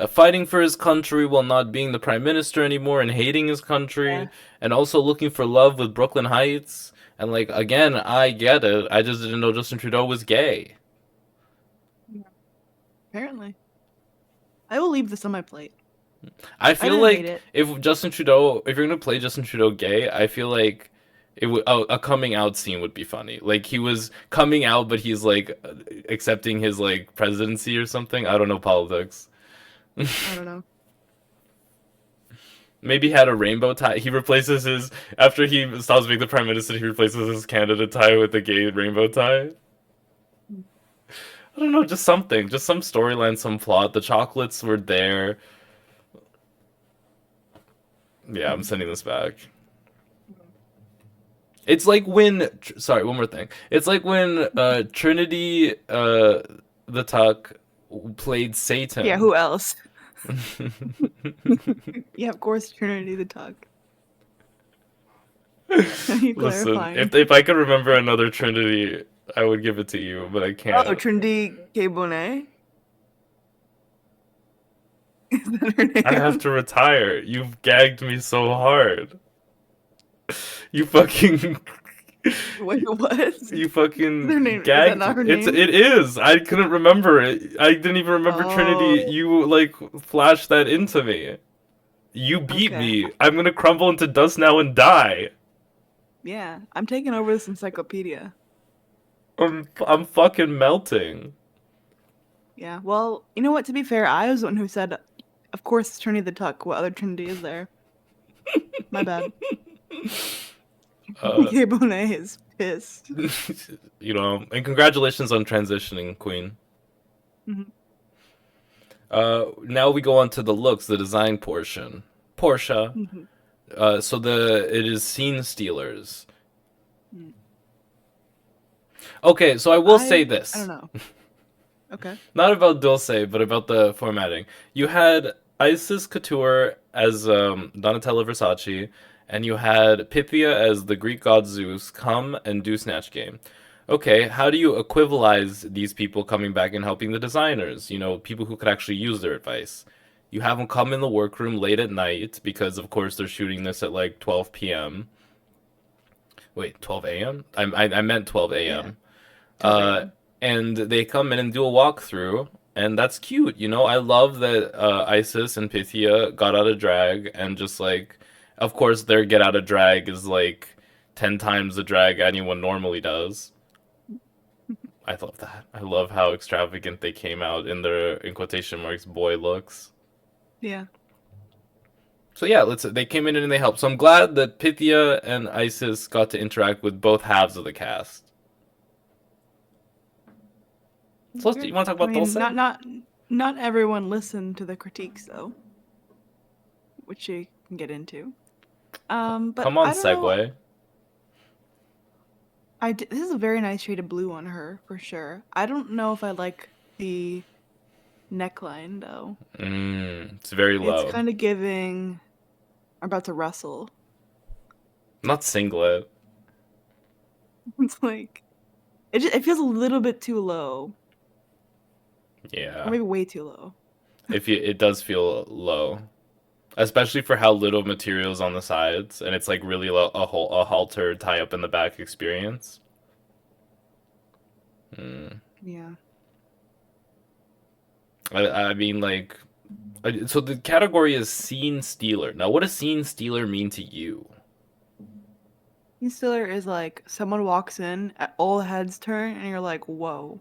fighting for his country while not being the prime minister anymore and hating his yeah, country, and also looking for love with Brooklyn Heights. And like again, I get it. I just didn't know Justin Trudeau was gay. yeah. Apparently, I will leave this on my plate. I I feel didn't hate like it. if you're gonna play Justin Trudeau gay, I feel like it would a coming out scene would be funny. Like he was coming out, but he's like accepting his like presidency or something. I don't know politics. I don't know. Maybe he had a rainbow tie. He replaces his after he stops being the prime minister. He replaces his Canada tie with a gay rainbow tie. I don't know, just something, just some storyline, some plot. The chocolates were there. Yeah, I'm sending this back. It's like when, sorry, one more thing. It's like when Trinity, the Tuck, played Yeah, Satan. who else? Yeah, of course, Trinity the Tuck. Are you Listen, clarifying? if I could remember another Trinity, I would give it to you, but I Oh, can't. Trinity K. Bonet? Is that her I have name? to retire. You've gagged me so hard. You fucking Wait, what? you Their fucking name is that gagged. not her It name? is. I couldn't remember it. I didn't even remember Trinity. Oh, You like flashed that into me. You beat okay. me. I'm gonna crumble into dust now and die. Yeah, I'm taking over this encyclopedia. I'm fucking melting. Yeah, well, you know what? To be fair, I was the one who said, of course, it's Trinity the Tuck. What other Trinity is there? My bad. Uh, K. Bonet is pissed. and congratulations on transitioning, Queen. Mhm. Now we go on to the looks, the design portion. Portia. Mhm. So it is scene stealers. Mm. Okay, so I will say I don't this. know. Okay. Not about Dulce, but about the formatting. You had Isis Couture as Donatella Versace, and you had Pythia as the Greek god Zeus come and do Snatch Game. Okay, how do you equivalize these people coming back and helping the designers? People who could actually use their advice. You have them come in the workroom late at night because, of course, they're shooting this at like 12 p.m. Wait, 12 a.m.? I meant 12 Yeah. a.m. 12 Uh, a.m. and they come in and do a walkthrough, and that's cute. I love that Isis and Pythia got out of drag, and just like, of course, their get out of drag is like 10 times the drag anyone normally does. I love that. I love how extravagant they came out in their, in quotation marks, boy looks. Yeah. So yeah, they came in and they helped. So I'm glad that Pythia and Isis got to interact with both halves of the cast. So Good. you want to talk I about mean, Dulce? not everyone listened to the critiques though, which you can get into. But Come on, I don't know. segue. This is a very nice shade of blue on her for sure. I don't know if I like the neckline though. It's very It's low. kind of giving. I'm about to wrestle. Not singlet. It's like it feels a little bit too low, Yeah. or maybe way too low. It does feel low, especially for how little materials on the sides, and it's like really a halter tie up in the back experience. Mm. Yeah. I mean, like, so the category is scene stealer. Now, what does scene stealer mean to you? Stealer is like someone walks in, all heads turn, and you're like, whoa.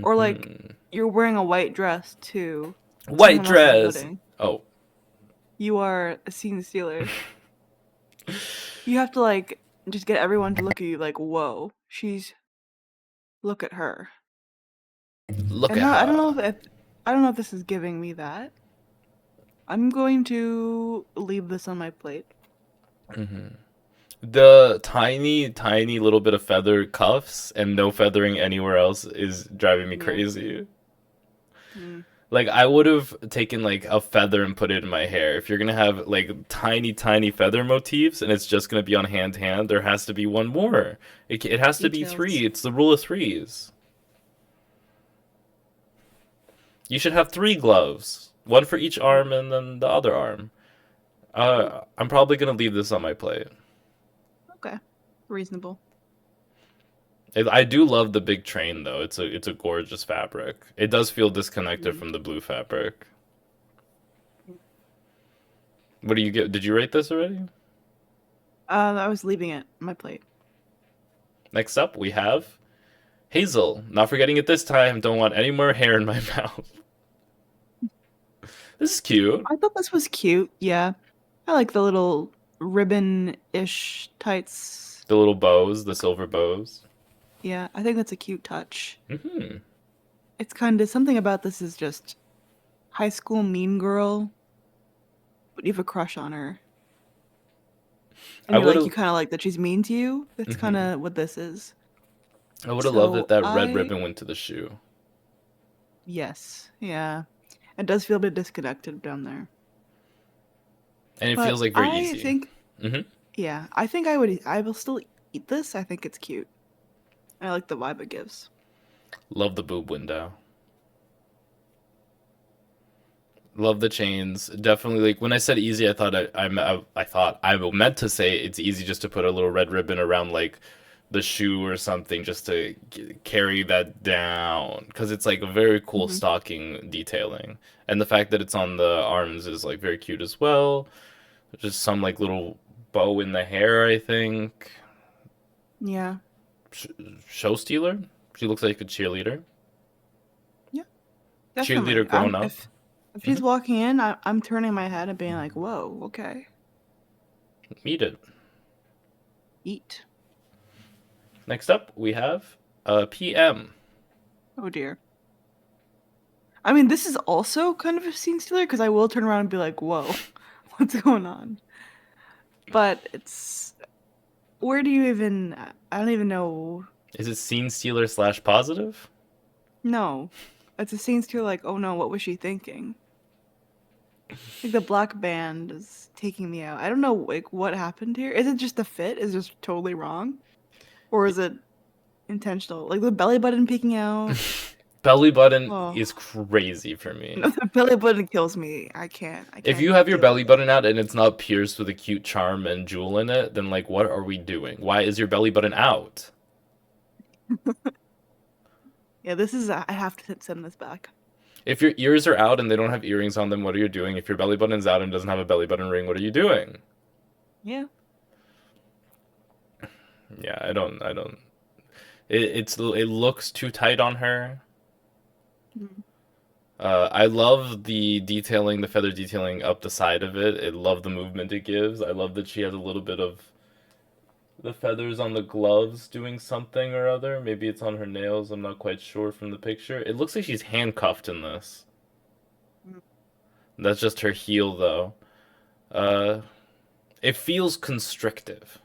Or like Hmm. you're wearing a white dress too. White Someone else is dress. hooding. Oh. You are a scene stealer. You have to like just get everyone to look at you like, whoa, look at her. Look And at no, her. I don't know if this is giving me that. I'm going to leave this on my plate. Hmm. The tiny, tiny little bit of feather cuffs and no feathering anywhere else is driving me Yeah. crazy. Mm. Like, I would have taken like a feather and put it in my hair. If you're gonna have like tiny, tiny feather motifs and it's just gonna be on hand, there has to be one more. It has to be Details. three. It's the rule of threes. You should have three gloves, one for each arm and then the other arm. I'm probably gonna leave this on my plate. Okay. Reasonable. I do love the big train though. It's a gorgeous fabric. It does feel disconnected Mm. from the blue fabric. What do you get? Did you rate this already? I was leaving it on my plate. Next up, we have Hazel. Not forgetting it this time. Don't want any more hair in my mouth. This is cute. I thought this was cute. Yeah. I like the little ribbon-ish tights. The little bows, the silver bows. Yeah, I think that's a cute touch. Hmm. It's kind of something about this is just high school mean girl, but you have a crush on her. I And would you have. kind of like that she's mean to you. That's kind Hmm. of what this is. I would have loved if So that red ribbon went to the shoe. yes, yeah. It does feel a bit disconnected down there. And it But feels like very I easy. think, Hmm. yeah, I will still eat this. I think it's cute. I like the vibe it gives. Love the boob window. Love the chains. Definitely, like when I said easy, I thought I meant to say it's easy just to put a little red ribbon around like the shoe or something just to carry that down because it's like a very cool Hmm. stocking detailing, and the fact that it's on the arms is like very cute as well. Just some like little bow in the hair, I think. Yeah, Sh- Show stealer. She looks like a cheerleader. yeah, Cheerleader definitely. grown up. If Hmm. she's walking in, I'm turning my head and being like, "Whoa, okay, Meet it. eat." Next up, we have PM. Oh dear. I mean, this is also kind of a scene stealer because I will turn around and be like, "Whoa, what's going on?" But it's where do you even? I don't even know. Is it scene stealer slash positive? No, it's a scene stealer. Like, oh no, what was she thinking? Like the black band is taking me out. I don't know like what happened here. Is it just the fit is just totally wrong, or is it intentional? Like the belly button peeking out. Belly button Oh is crazy for me. no, the belly button kills me. I If can't you have your deal with belly it. button out and it's not pierced with a cute charm and jewel in it, then like what are we doing? Why is your belly button out? Yeah, this is. I have to send this back. If your ears are out and they don't have earrings on them, what are you doing? If your belly button's out and doesn't have a belly button ring, what are you doing? Yeah. Yeah, I don't. It looks too tight on her. Mm. I love the detailing, the feather detailing up the side of it. I love the movement it gives. I love that she has a little bit of the feathers on the gloves doing something or other. Maybe it's on her nails. I'm not quite sure from the picture. It looks like she's handcuffed in this. Mm. That's just her heel, though. Uh, it feels constrictive.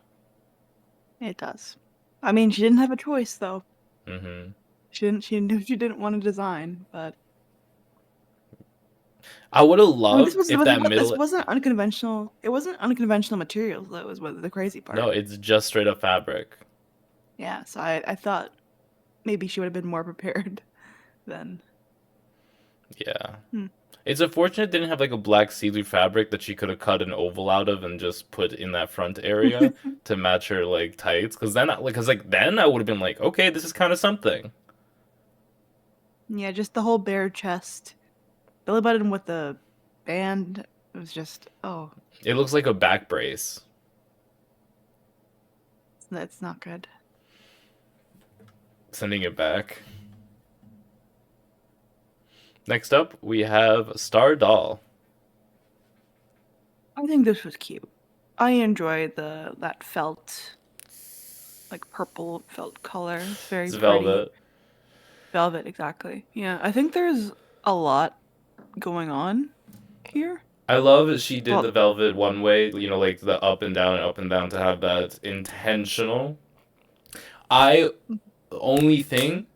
It does. I mean, she didn't have a choice though. Hmm. She knew she didn't want to design, but I would have I mean, loved if that this middle. wasn't unconventional. It wasn't unconventional materials. That was what the crazy No, part. it's just straight up fabric. Yeah, so I thought maybe she would have been more prepared then. Yeah. Hmm. It's unfortunate it didn't have like a black sealy fabric that she could have cut an oval out of and just put in that front area to match her like tights. Because then, then I would have been like, okay, this is kind of something. Yeah, just the whole bare chest. Belly button with the band. It was just, oh, It looks like a back brace. that's not good. Sending it back. Next up, we have Star Doll. I think this was cute. I enjoyed that felt, like purple felt color. It's very It's pretty. velvet. Velvet, exactly. Yeah, I think there's a lot going on here. I love that she did the Well, velvet one way, like the up and down to have that intentional. I only thing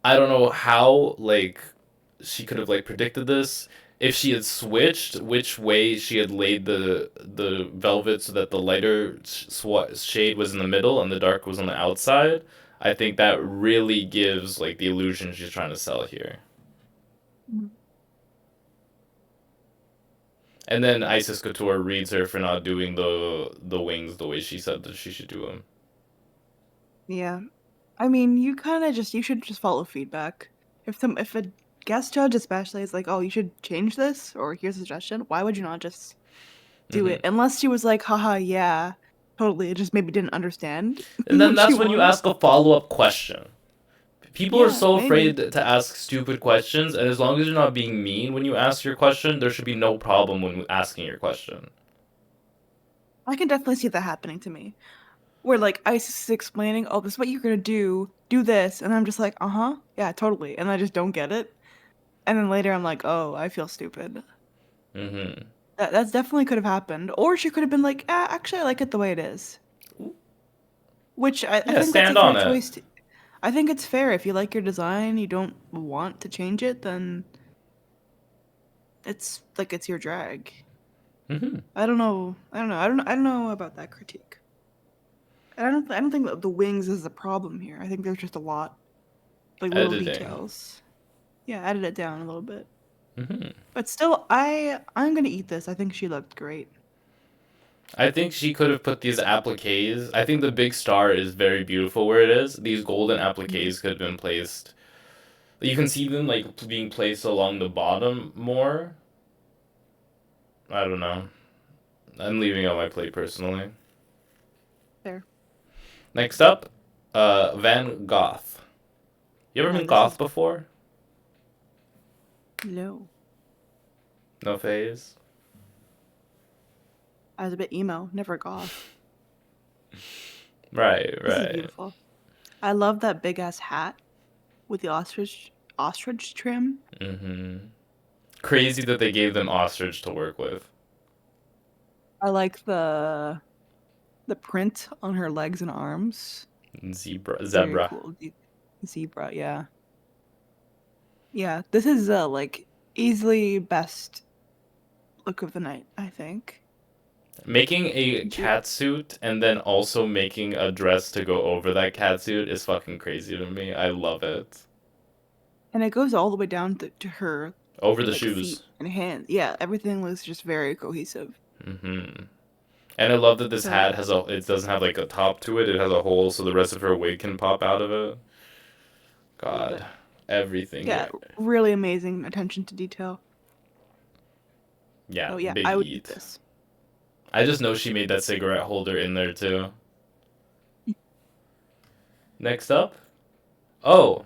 I don't know how like she could have like predicted this if she had switched which way she had laid the velvet so that the lighter shade was in the middle and the dark was on the outside. I think that really gives like the illusion she's trying to sell here. mhm. And then Isis Couture reads her for not doing the wings the way she said that she should do them. Yeah. I mean, you should just follow feedback. If a guest judge especially is like, "Oh, you should change this," or "Here's a suggestion," why would you not just do Hmm. it? Unless she was like, "Haha, yeah, totally." It just maybe didn't understand And then what she that's when you wanted. ask a follow up question. People are Yeah, so afraid maybe. to ask stupid questions, and as long as you're not being mean when you ask your question, there should be no problem when asking your question. I can definitely see that happening to me. Where like Isis is explaining, "Oh, this is what you're gonna do. Do this," and I'm just like, "Uh-huh, yeah, totally," and I just don't get it. And then later I'm like, "Oh, I feel stupid." Hmm. That's definitely could have happened. Or she could have been like, actually, I like it the way it is. Which I Yeah, think that's a stand fair on it. choice. I think it's fair. If you like your design, you don't want to change it, then it's like it's your drag. Hmm. I don't know. I don't know about that critique. I don't think that the wings is the problem here. I think there's just a lot, like little Editing. details. Yeah, edit it down a little bit. Hmm. But still, I'm gonna eat this. I think she looked great. I think she could have put these appliques. I think the big star is very beautiful where it is. These golden Mhm. appliques could have been placed. You can see them like being placed along the bottom more. I don't know. I'm leaving it on my plate personally. There. Next up, Van Goth. You ever Yeah, been this goth is before? no. No phase? I was a bit emo, never goth. Right, This is right. beautiful. I love that big ass hat with the ostrich trim. Mm-hmm. Crazy that they gave them ostrich to work with. I like the print on her legs and arms. Zebra. Very Zebra. cool. Zebra, yeah. Yeah, this is like easily best look of the night, I think. Making a Ju- cat suit and then also making a dress to go over that cat suit is fucking crazy to me. I love it. And it goes all the way down to her Over the like feet shoes. and hands. Yeah, everything was just very cohesive. Mm-hmm. And I love that this So hat it doesn't have like a top to it. It has a hole so the rest of her wig can pop out of it. love God, it. everything Yeah, here. really amazing attention to detail. Yeah, So yeah, big I would eat eat. this. I just know she made that cigarette holder in there too. Next up. Oh,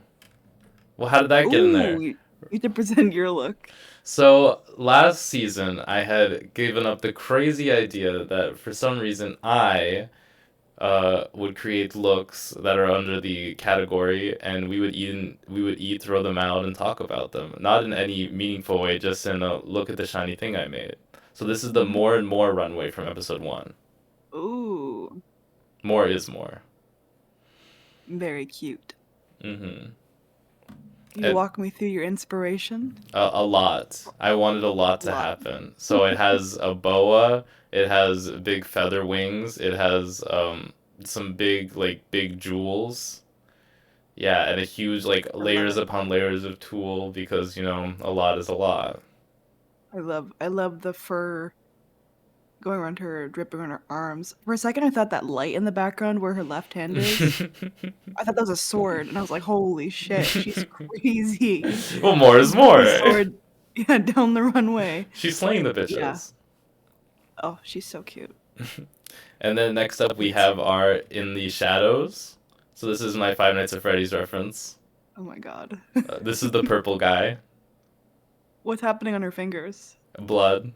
well, how did that get in Ooh, there? you to present your look. So last season, I had given up the crazy idea that for some reason I would create looks that are under the category, and we would eat, throw them out, and talk about them. Not in any meaningful way, just in a look at the shiny thing I made. So this is the Mhm. more and more runway from episode one. Ooh, More is more. very cute. Mm-hmm. You walk me through your inspiration? A lot. I wanted a lot A to lot. happen. So it has a boa. It has big feather wings. It has some big jewels. Yeah, and a huge like I love layers it. upon layers of tulle because a lot is a lot. I love the fur going around her, dripping on her arms. For a second, I thought that light in the background where her left hand is, I thought that was a sword, and I was like, "Holy shit, she's crazy." Well, more She's is got more. the sword, yeah, down the runway. She's slaying the Yeah. bitches. Oh, she's so cute. And then next up we have our In the Shadows. So this is my Five Nights at Freddy's reference. Oh my god. This is the purple guy. What's happening on her fingers? Blood.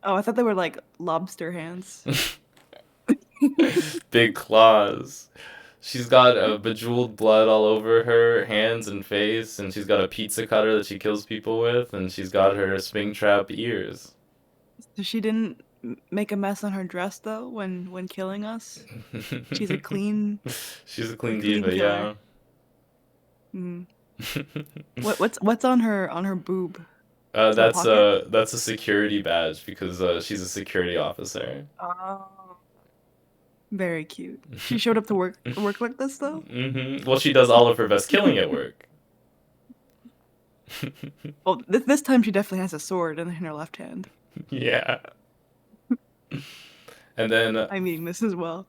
Oh, I thought they were like lobster hands. Big claws. She's got bejeweled blood all over her hands and face, and she's got a pizza cutter that she kills people with, and she's got her Springtrap ears. So she didn't make a mess on her dress though when killing us. She's a clean, She's a clean clean diva, killer. yeah. Mm. What's on her boob? Is that a That's pocket? a security badge because she's a security officer. Oh, very cute. She showed up to work like this though. Well, she does all of her best killing at work. Well, this time she definitely has a sword in her left hand. Yeah. And then, I'm eating this as well.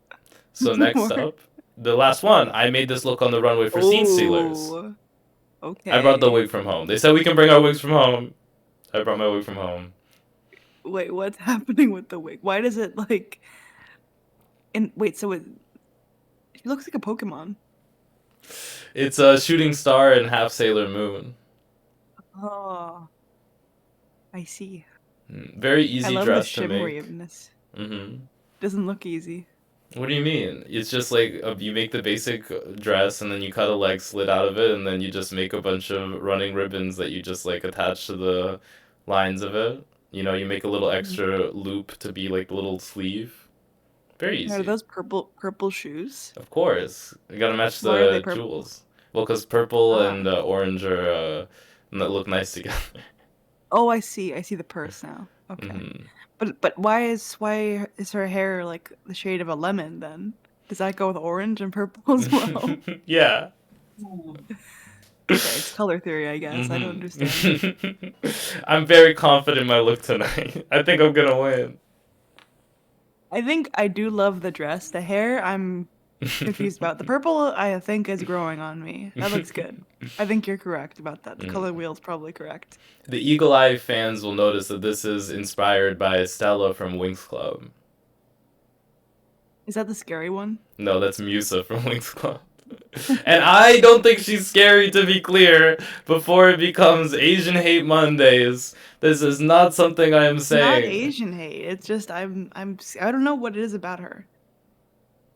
so next More. up, the last one. I made this look on the runway for Scene Stealers. Oh, okay. I brought the wig from home. They said we can bring our wigs from home. I brought my wig from home. Wait, what's happening with the wig? Why does it like? And wait, so it looks like a Pokemon. It's a shooting star and half Sailor Moon. Oh, I see. Very I easy love the dress to make. shimmeriness. hmm Doesn't look easy. What do you mean? It's just like you make the basic dress and then you cut a leg slit out of it and then you just make a bunch of running ribbons that you just like attach to the lines of it. You make a little extra loop to be like the little sleeve. Very Are easy. those purple shoes? Of course. You gotta match Why are they the purple? jewels. Well, because purple Ah. and orange are look nice together. Oh, I see. I see the purse now. Okay. hmm But why is her hair like the shade of a lemon then? Does that go with orange and purple as well? Yeah. Okay, it's color theory, I guess. I don't understand. I'm very confident in my look tonight. I think I'm gonna win. I think I do love the dress. The hair, I'm confused about. The purple, I think, is growing on me. That looks good. I think you're correct about that. The color wheel's probably correct. The Eagle Eye fans will notice that this is inspired by Stella from Winx Club. Is that the scary one? No, that's Musa from Winx Club. And I don't think she's scary, to be clear, before it becomes Asian Hate Mondays. This is not something I am It's not saying. Asian hate. It's just I don't know what it is about her.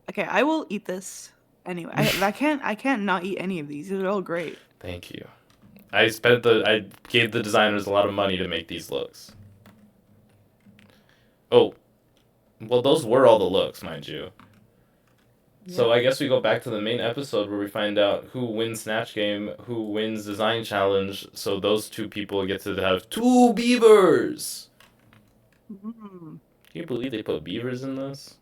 Okay, I will eat this anyway. I can't not eat any of these. These are all great. Thank you. I gave the designers a lot of money to make these looks. Oh, well, those were all the looks, mind you. So I guess we go back to the main episode where we find out who wins Snatch Game, who wins Design Challenge. So those two people get to have two beavers. Mm. Can you believe they put beavers in this?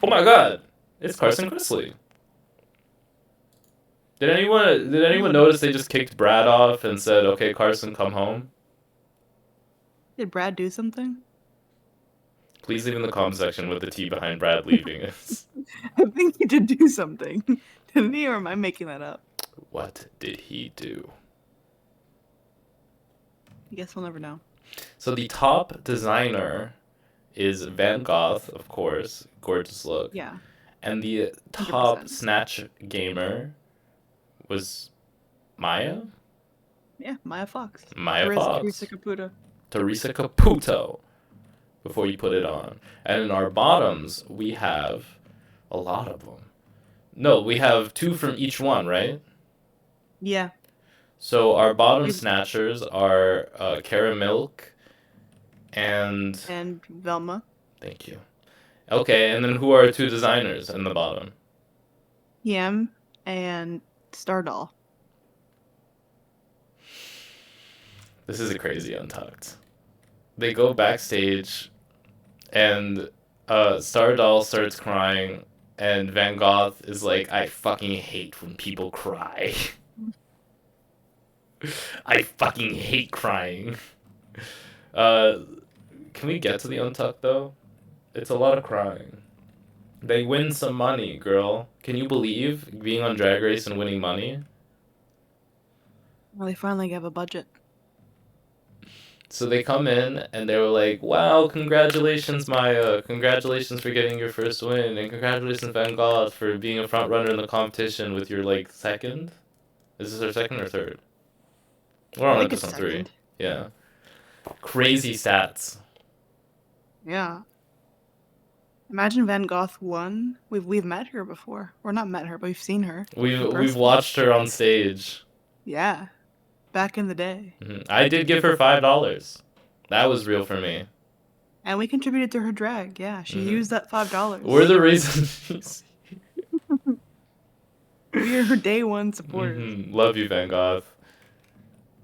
Oh my God! It's Carson Kressley. Did anyone notice they just kicked Brad off and said, "Okay, Carson, come home"? Did Brad do something? Please leave in the comment section what the tea behind Brad leaving is. I think he did do something. Didn't he, or am I making that up? What did he do? I guess we'll never know. So the top designer is Van Gogh, of course, gorgeous look. Yeah. And the top 100%. Snatch gamer was Maya? Yeah, Maya Fox. Maya Fox. Teresa Caputo. Teresa Caputo. Before you put it on. And in our bottoms, we have a lot of them. No, we have two from each one, right? Yeah. So our bottom snatchers are Karamilk and... And Velma. Thank you. Okay, and then who are two designers in the bottom? Yam and Stardoll. This is a crazy Untucked. They go backstage, and Stardoll starts crying, And Van Gogh is like, I fucking hate when people cry. I fucking hate crying. Uh, can we get to the untucked though? It's a lot of crying. They win some money, girl. Can you believe being on Drag Race and winning money? Well, they finally have a budget. So they come in and they were like, wow, congratulations, Maya. Congratulations for getting your first win. And congratulations, Van Gogh, for being a front runner in the competition with your, like, second? Is this our second or third? We're I on think it's episode 3. second. Yeah. Crazy stats. Yeah. Imagine Van Gogh won. We've met her before. Or not met her, but we've seen her. We've watched her on stage. Yeah. Back in the day. I did give her $5. That was real for me. And we contributed to her drag. Yeah, she used that $5. We're the reason she's... We are her day one supporters. Love you, Van Gogh.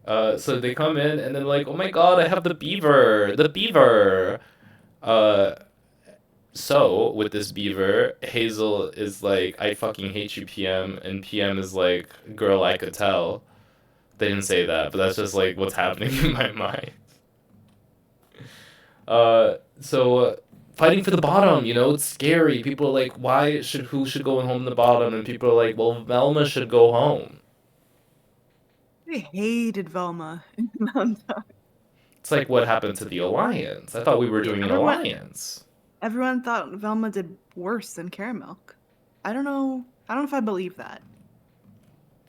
So they come in and they're like, oh my god, I have the beaver! The beaver! So, with this beaver, Hazel is like, I fucking hate you, PM, and PM is like, girl, I could tell. They didn't say that, but that's just like what's happening in my mind. So fighting for the bottom, you know, it's scary. People are like, who should go home in the bottom? And people are like, well, Velma should go home. They hated Velma in Mount. It's like what happened to the Alliance. I thought we were doing an alliance. Everyone thought Velma did worse than Karamilk. I don't know if I believe that.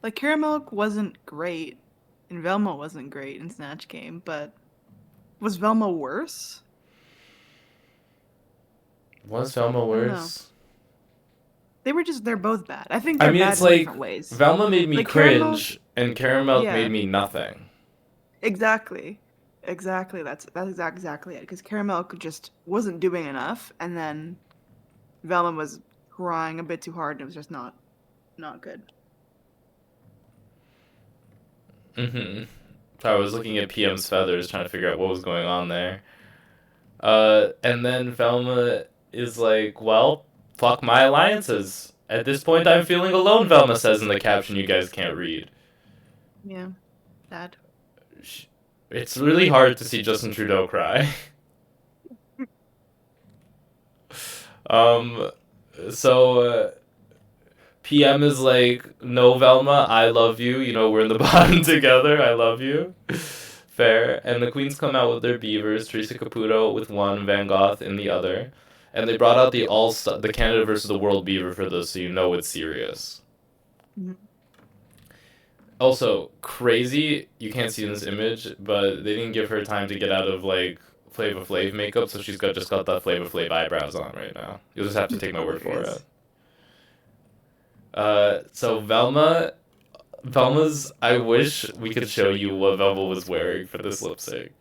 Like, Karamilk wasn't great, and Velma wasn't great in Snatch Game, but was Velma worse? Was Velma worse? They're both bad. I think they're bad it's in like, different ways. Velma made me like, cringe, and Karamilk made me nothing. Exactly. That's exactly it. Because Karamilk just wasn't doing enough, and then Velma was crying a bit too hard, and it was just not good. So I was looking at PM's feathers, trying to figure out what was going on there. And then Velma is like, well, fuck my alliances. At this point, I'm feeling alone, Velma says in the caption you guys can't read. Yeah, sad. It's really hard to see Justin Trudeau cry. So PM is like, no, Velma, I love you. You know, we're in the bottom together. I love you. Fair. And the queens come out with their beavers. Traci Caputo with one, Van Gogh in the other. And they brought out the Canada versus the World Beaver for this, so you know it's serious. Mm-hmm. Also, crazy, you can't see in this image, but they didn't give her time to get out of, like, Flavor Flav makeup, so she's just got the Flavor Flav eyebrows on right now. You'll just have to take my word for it. So Velma's, I wish we could show you what Velma was wearing for this lip sync.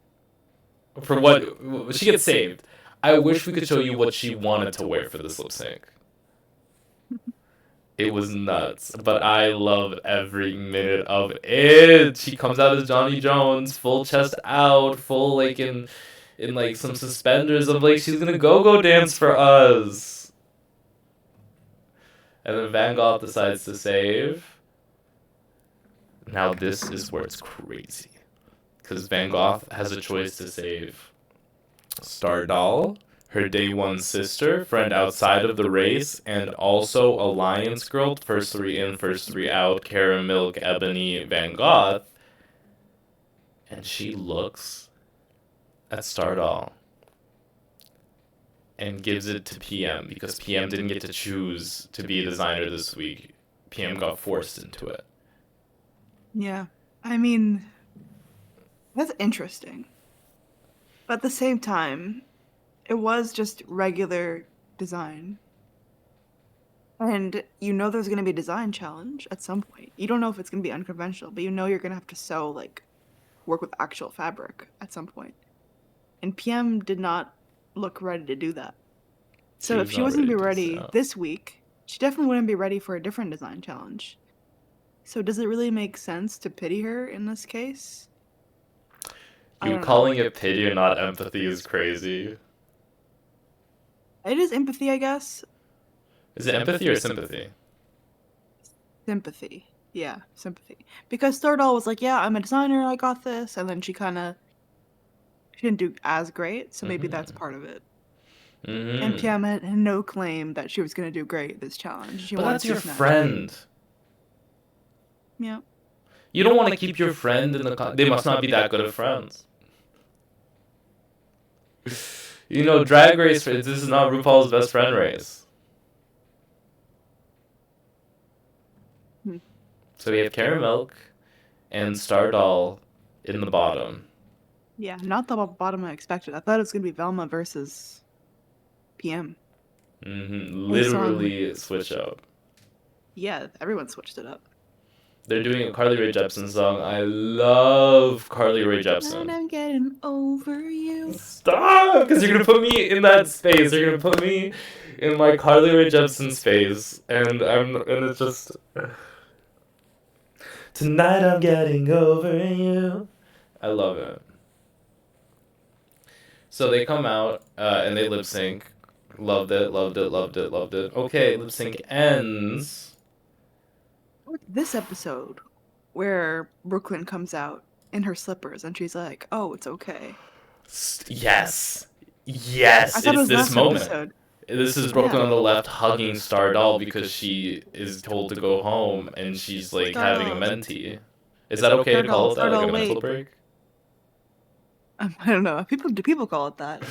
For what, she gets saved. I wish we could show you what she wanted to wear for this lip sync. It was nuts, but I love every minute of it. She comes out as Johnny Jones, full chest out, full like in like some suspenders of like she's gonna go dance for us. And then Van Gogh decides to save. Now this is where it's crazy, because Van Gogh has a choice to save Stardoll, her day one sister, friend outside of the race, and also Alliance girl, first 3 in, first 3 out, Karamilk, Ebony, Van Gogh. And she looks at Stardoll and gives it to PM, because PM didn't get to choose to be a designer this week. PM got forced into it. Yeah. I mean, that's interesting. But at the same time, it was just regular design. And you know there's going to be a design challenge at some point. You don't know if it's going to be unconventional, but you know you're going to have to sew, like, work with actual fabric at some point. And PM did not look ready to do that. So if she wasn't be ready this week, she definitely wouldn't be ready for a different design challenge. So does it really make sense to pity her in this case? You calling it pity and not empathy is crazy. It is empathy, I guess. Is it empathy or sympathy? Sympathy. Yeah, sympathy. Because Stardoll was like, yeah, I'm a designer, I got this. And then she didn't do as great, so maybe that's Mm-hmm. part of it. And Mm-hmm. PM had no claim that she was going to do great this challenge. She But wanted that's to your snatch it. friend. Yeah. You don't want to keep your friend in the... They must not be that good of friends. You know, Drag Race, this is not RuPaul's best friend race. Hmm. So we have Karamilk and Stardoll in the bottom. Yeah, not the bottom I expected. I thought it was going to be Velma versus PM. Mm-hmm. Based on, Literally switch up. yeah, everyone switched it up. They're doing a Carly Rae Jepsen song. I love Carly Rae And Jepsen. I'm getting over you. Stop! Because you're gonna put me in that space. You're gonna put me in my Carly Rae Jepsen space, and it's just tonight I'm getting over you. I love it. So they come out and they lip sync. Loved it, loved it, loved it, loved it. Okay, lip sync ends. This episode where Brooklyn comes out in her slippers and she's like, "Oh, it's okay." Yes. I Yes, thought it it's was this last moment. episode. This is Yeah. Brooklyn on the left hugging Stardoll because she is told to go home and she's like having a Stardoll. mentee. Is that okay to call it that? Like a Stardoll, mental wait. break? I don't know. Do people call it that?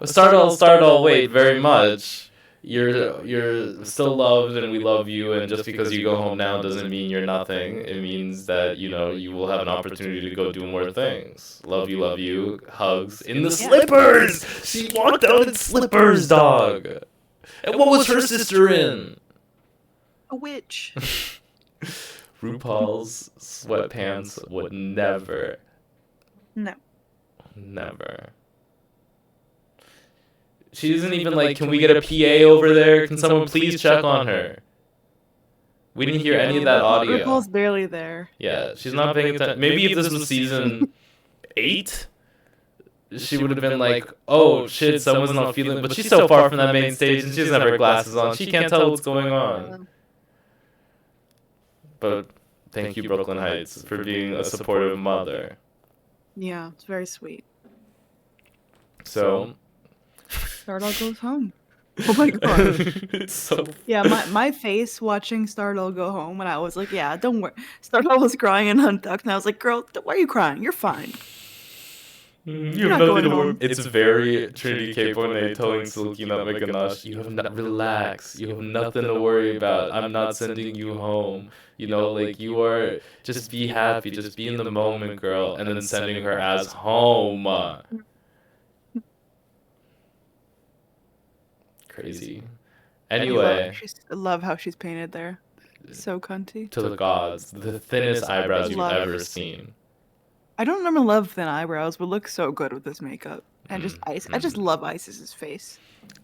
Stardoll, wait, very much. You're still loved and we love you, and just because you go home now doesn't mean you're nothing. It means that, you know, you will have an opportunity to go do more things. Love you, hugs. In the slippers! She walked out in slippers, dog! And what was her sister in? A witch. RuPaul's sweatpants would never. No. Never. She isn't even like, can we get a PA over there? Can someone please check on her? We didn't hear any of that audio. RuPaul's barely there. Yeah, she's not paying attention. Maybe if this was season 8, she would have been like, oh shit, someone's not feeling. But she's so far from that main stage and she doesn't have her glasses on. She can't tell what's going on. But thank you, Brooklyn Heights, for being a supportive mother. Yeah, it's very sweet. So Stardoll goes home. Oh my god. It's so... Yeah, my face watching Stardoll go home, and I was like, yeah, don't worry. Stardoll was crying and untucked, and I was like, girl, why are you crying? You're fine. You have nothing to worry. It's very Trinity K. Bonet telling Silky Nutmeg Ganache, you have not relax. You have nothing to worry about. I'm not sending you home. You know, like, you are, just be happy, just be in the moment, girl. And then sending her ass home. Crazy. Anyway. I love how she's painted there. So cunty. To the gods. The thinnest eyebrows you've ever seen. I don't normally love thin eyebrows, but look so good with this makeup. And just Ice. I just love Isis's face.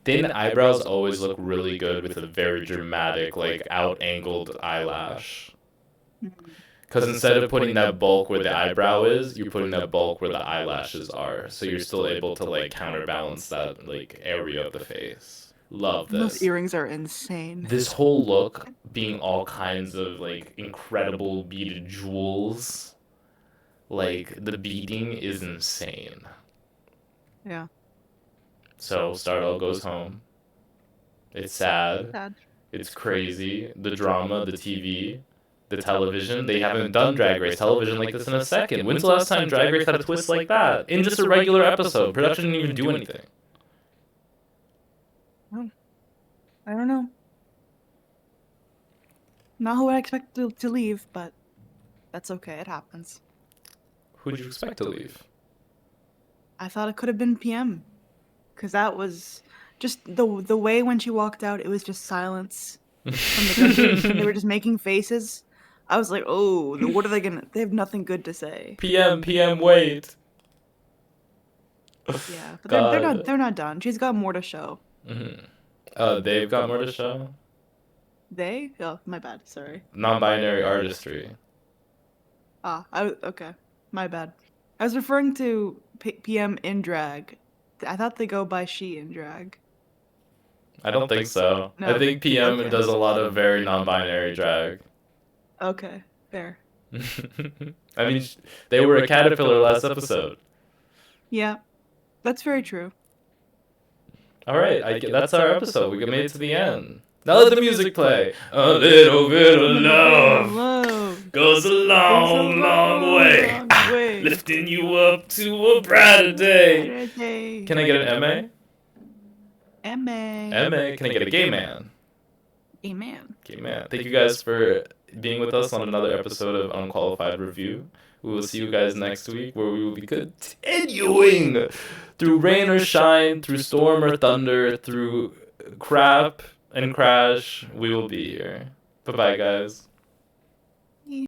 Thin eyebrows always look really good with a very dramatic, like, out-angled eyelash. Because instead of putting that bulk where the eyebrow is, you're putting that bulk where the eyelashes are. So you're still able to, like, counterbalance that, like, area of the face. Love this. Those earrings are insane. This whole look being all kinds of, like, incredible beaded jewels. Like, the beading is insane. Yeah. So Stardoll goes home. It's sad. It's crazy. The drama, the TV, the television. They haven't done Drag Race television like this in a second. When's the last time Drag Race had a twist like that? In just a regular episode. Production didn't even do anything. I don't know. Not who I expected to leave, but that's okay. It happens. Who'd you expect to leave? I thought it could have been PM. Because that was just the way when she walked out, it was just silence from the judges. And they were just making faces. I was like, oh, what are they gonna... They have nothing good to say. PM, wait. Yeah, but they're not done. She's got more to show. They've got more to show? They? Oh, my bad. Sorry. Non-binary artistry. Okay. My bad. I was referring to PM in drag. I thought they go by she in drag. I don't think so. No. I think PM Okay. does a lot of very non-binary drag. Okay, fair. I mean, they were a caterpillar last episode. Yeah, that's very true. All right, that's our episode. We made it to the end. Now let the music play. A little bit of love goes a long, long way, lifting you up to a brighter day. Can I get an MA? MA. Can I get a gay man? Amen. Gay man. Thank you guys for being with us on another episode of Unqualified Review. We will see you guys next week, where we will be continuing through rain or shine, through storm or thunder, through crap and crash. We will be here. Bye-bye, guys.